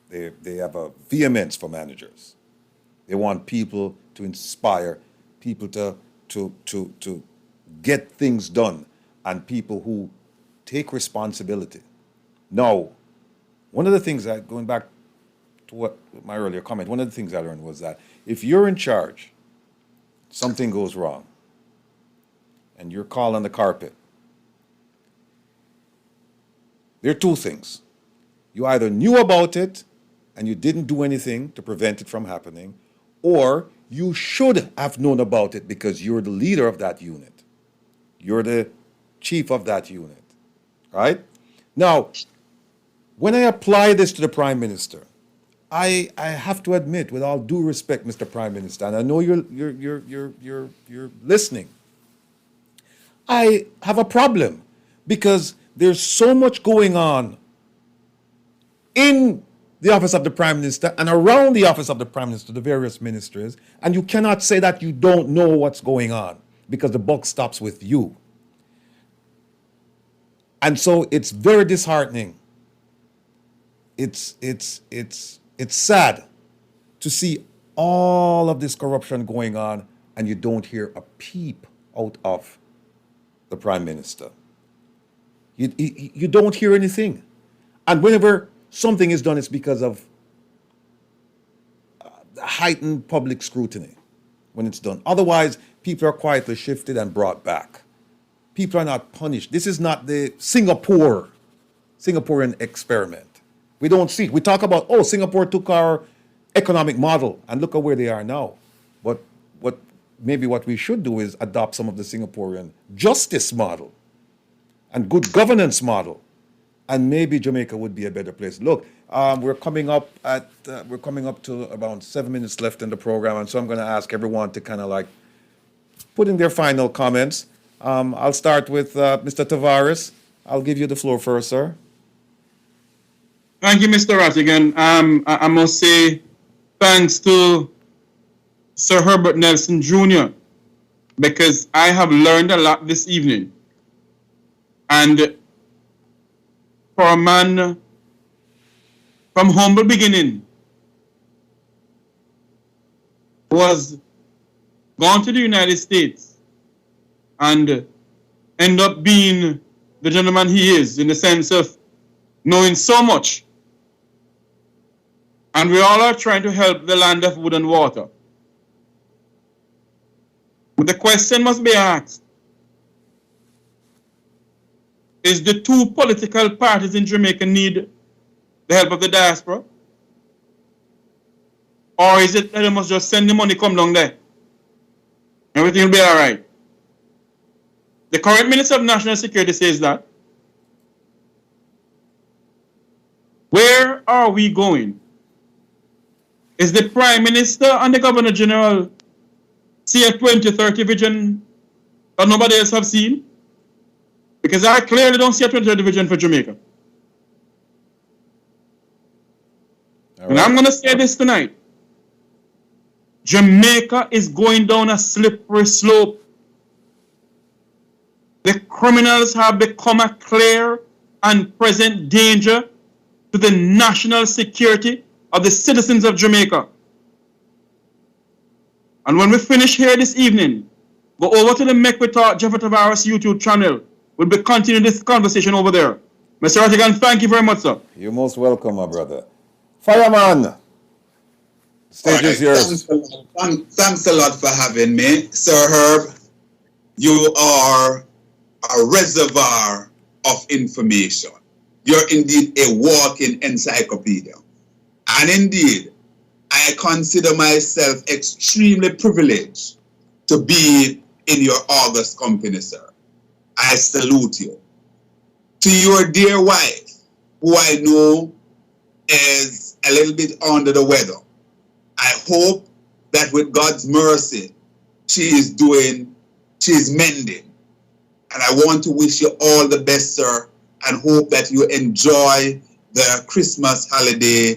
They have a vehemence for managers. They want people to inspire, people to get things done, and people who take responsibility. Now, one of the things going back to what my earlier comment, one of the things I learned was that if you're in charge, something goes wrong, and you're called on the carpet, there are two things. You either knew about it and you didn't do anything to prevent it from happening, or you should have known about it because you're the leader of that unit. You're the chief of that unit, right? Now, when I apply this to the Prime Minister, I have to admit, with all due respect, Mr. Prime Minister, and I know you're listening, I have a problem because there's so much going on in the office of the Prime Minister and around the office of the Prime Minister, the various ministries, and you cannot say that you don't know what's going on because the buck stops with you. And so it's very disheartening. It's sad to see all of this corruption going on and you don't hear a peep out of the Prime Minister. You don't hear anything. And whenever something is done, it's because of heightened public scrutiny when it's done. Otherwise, people are quietly shifted and brought back. People are not punished. This is not the Singaporean experiment. We don't see it. We talk about, oh, Singapore took our economic model and look at where they are now. But what we should do is adopt some of the Singaporean justice model and good governance model, and maybe Jamaica would be a better place. Look, we're coming up to around 7 minutes left in the program, and so I'm going to ask everyone to kind of like put in their final comments. I'll start with Mr. Tavares. I'll give you the floor first, sir. Thank you, Mr. Rattigan. I must say thanks to Sir Herbert Nelson Jr. because I have learned a lot this evening. And for a man from humble beginning who was gone to the United States and end up being the gentleman he is in the sense of knowing so much. And we all are trying to help the land of wood and water. But the question must be asked, is the two political parties in Jamaica need the help of the diaspora? Or is it that they must just send the money come down there? Everything will be all right. The current Minister of National Security says that. Where are we going? Is the Prime Minister and the Governor General see a 2030 vision that nobody else have seen? Because I clearly don't see a 2030 vision for Jamaica. Right. And I'm going to say this tonight. Jamaica is going down a slippery slope. The criminals have become a clear and present danger to the national security of the citizens of Jamaica. And when we finish here this evening, go over to the Make We Talk Jeffery Tavares YouTube channel. We'll be continuing this conversation over there. Mr. Rattigan, thank you very much, sir. You're most welcome, my brother. Fireman, the stage is yours. Thanks a lot for having me. Sir Herb, you are a reservoir of information. You're indeed a walking encyclopedia. And indeed, I consider myself extremely privileged to be in your august company, sir. I salute you. To your dear wife, who I know is a little bit under the weather, I hope that with God's mercy, she's mending. And I want to wish you all the best, sir, and hope that you enjoy the Christmas holiday,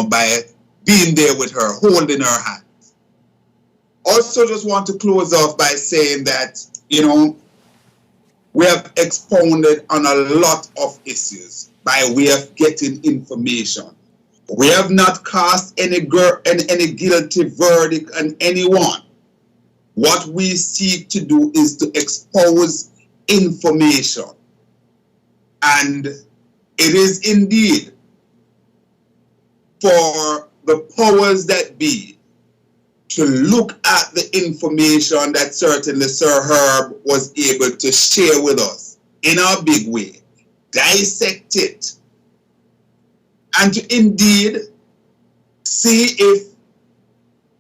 by being there with her, holding her hands. Also, just want to close off by saying that, we have expounded on a lot of issues by way of getting information. We have not cast any guilty verdict on anyone. What we seek to do is to expose information. And it is indeed for the powers that be to look at the information that certainly Sir Herb was able to share with us in a big way, dissect it, and to indeed see if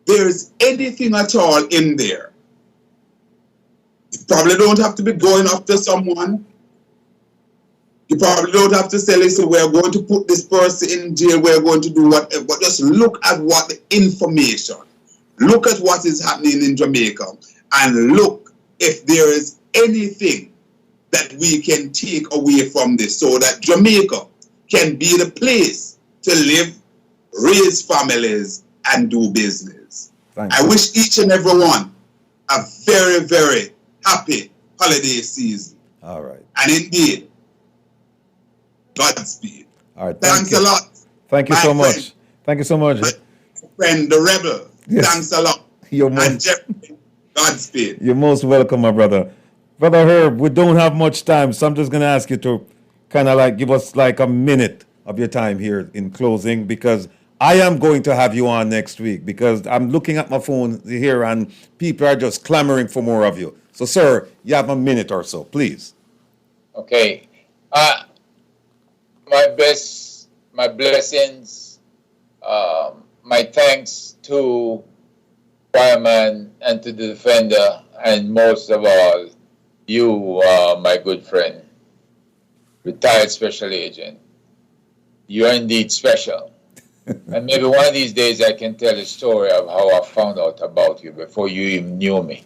there's anything at all in there. You probably don't have to be going after someone. You probably don't have to say, listen, we're going to put this person in jail, we're going to do whatever. But just look at what the information, look at what is happening in Jamaica, and look if there is anything that we can take away from this so that Jamaica can be the place to live, raise families, and do business. I wish each and every one a very, very happy holiday season. All right. And indeed, Godspeed. All right. Thanks you. a lot. Thank you my so friend. much. Thank you so much. My friend, the rebel. Yes. Thanks a lot. You're And most, Jeffery, Godspeed. you're most welcome, my brother. Brother Herb, we don't have much time, so I'm just going to ask you to kind of like give us like a minute of your time here in closing, because I am going to have you on next week, because I'm looking at my phone here and people are just clamoring for more of you. So, sir, you have a minute or so, please. Okay. My blessings, my thanks to Fireman and to the defender, and most of all, you, my good friend, retired special agent. You are indeed special. And maybe one of these days I can tell a story of how I found out about you before you even knew me.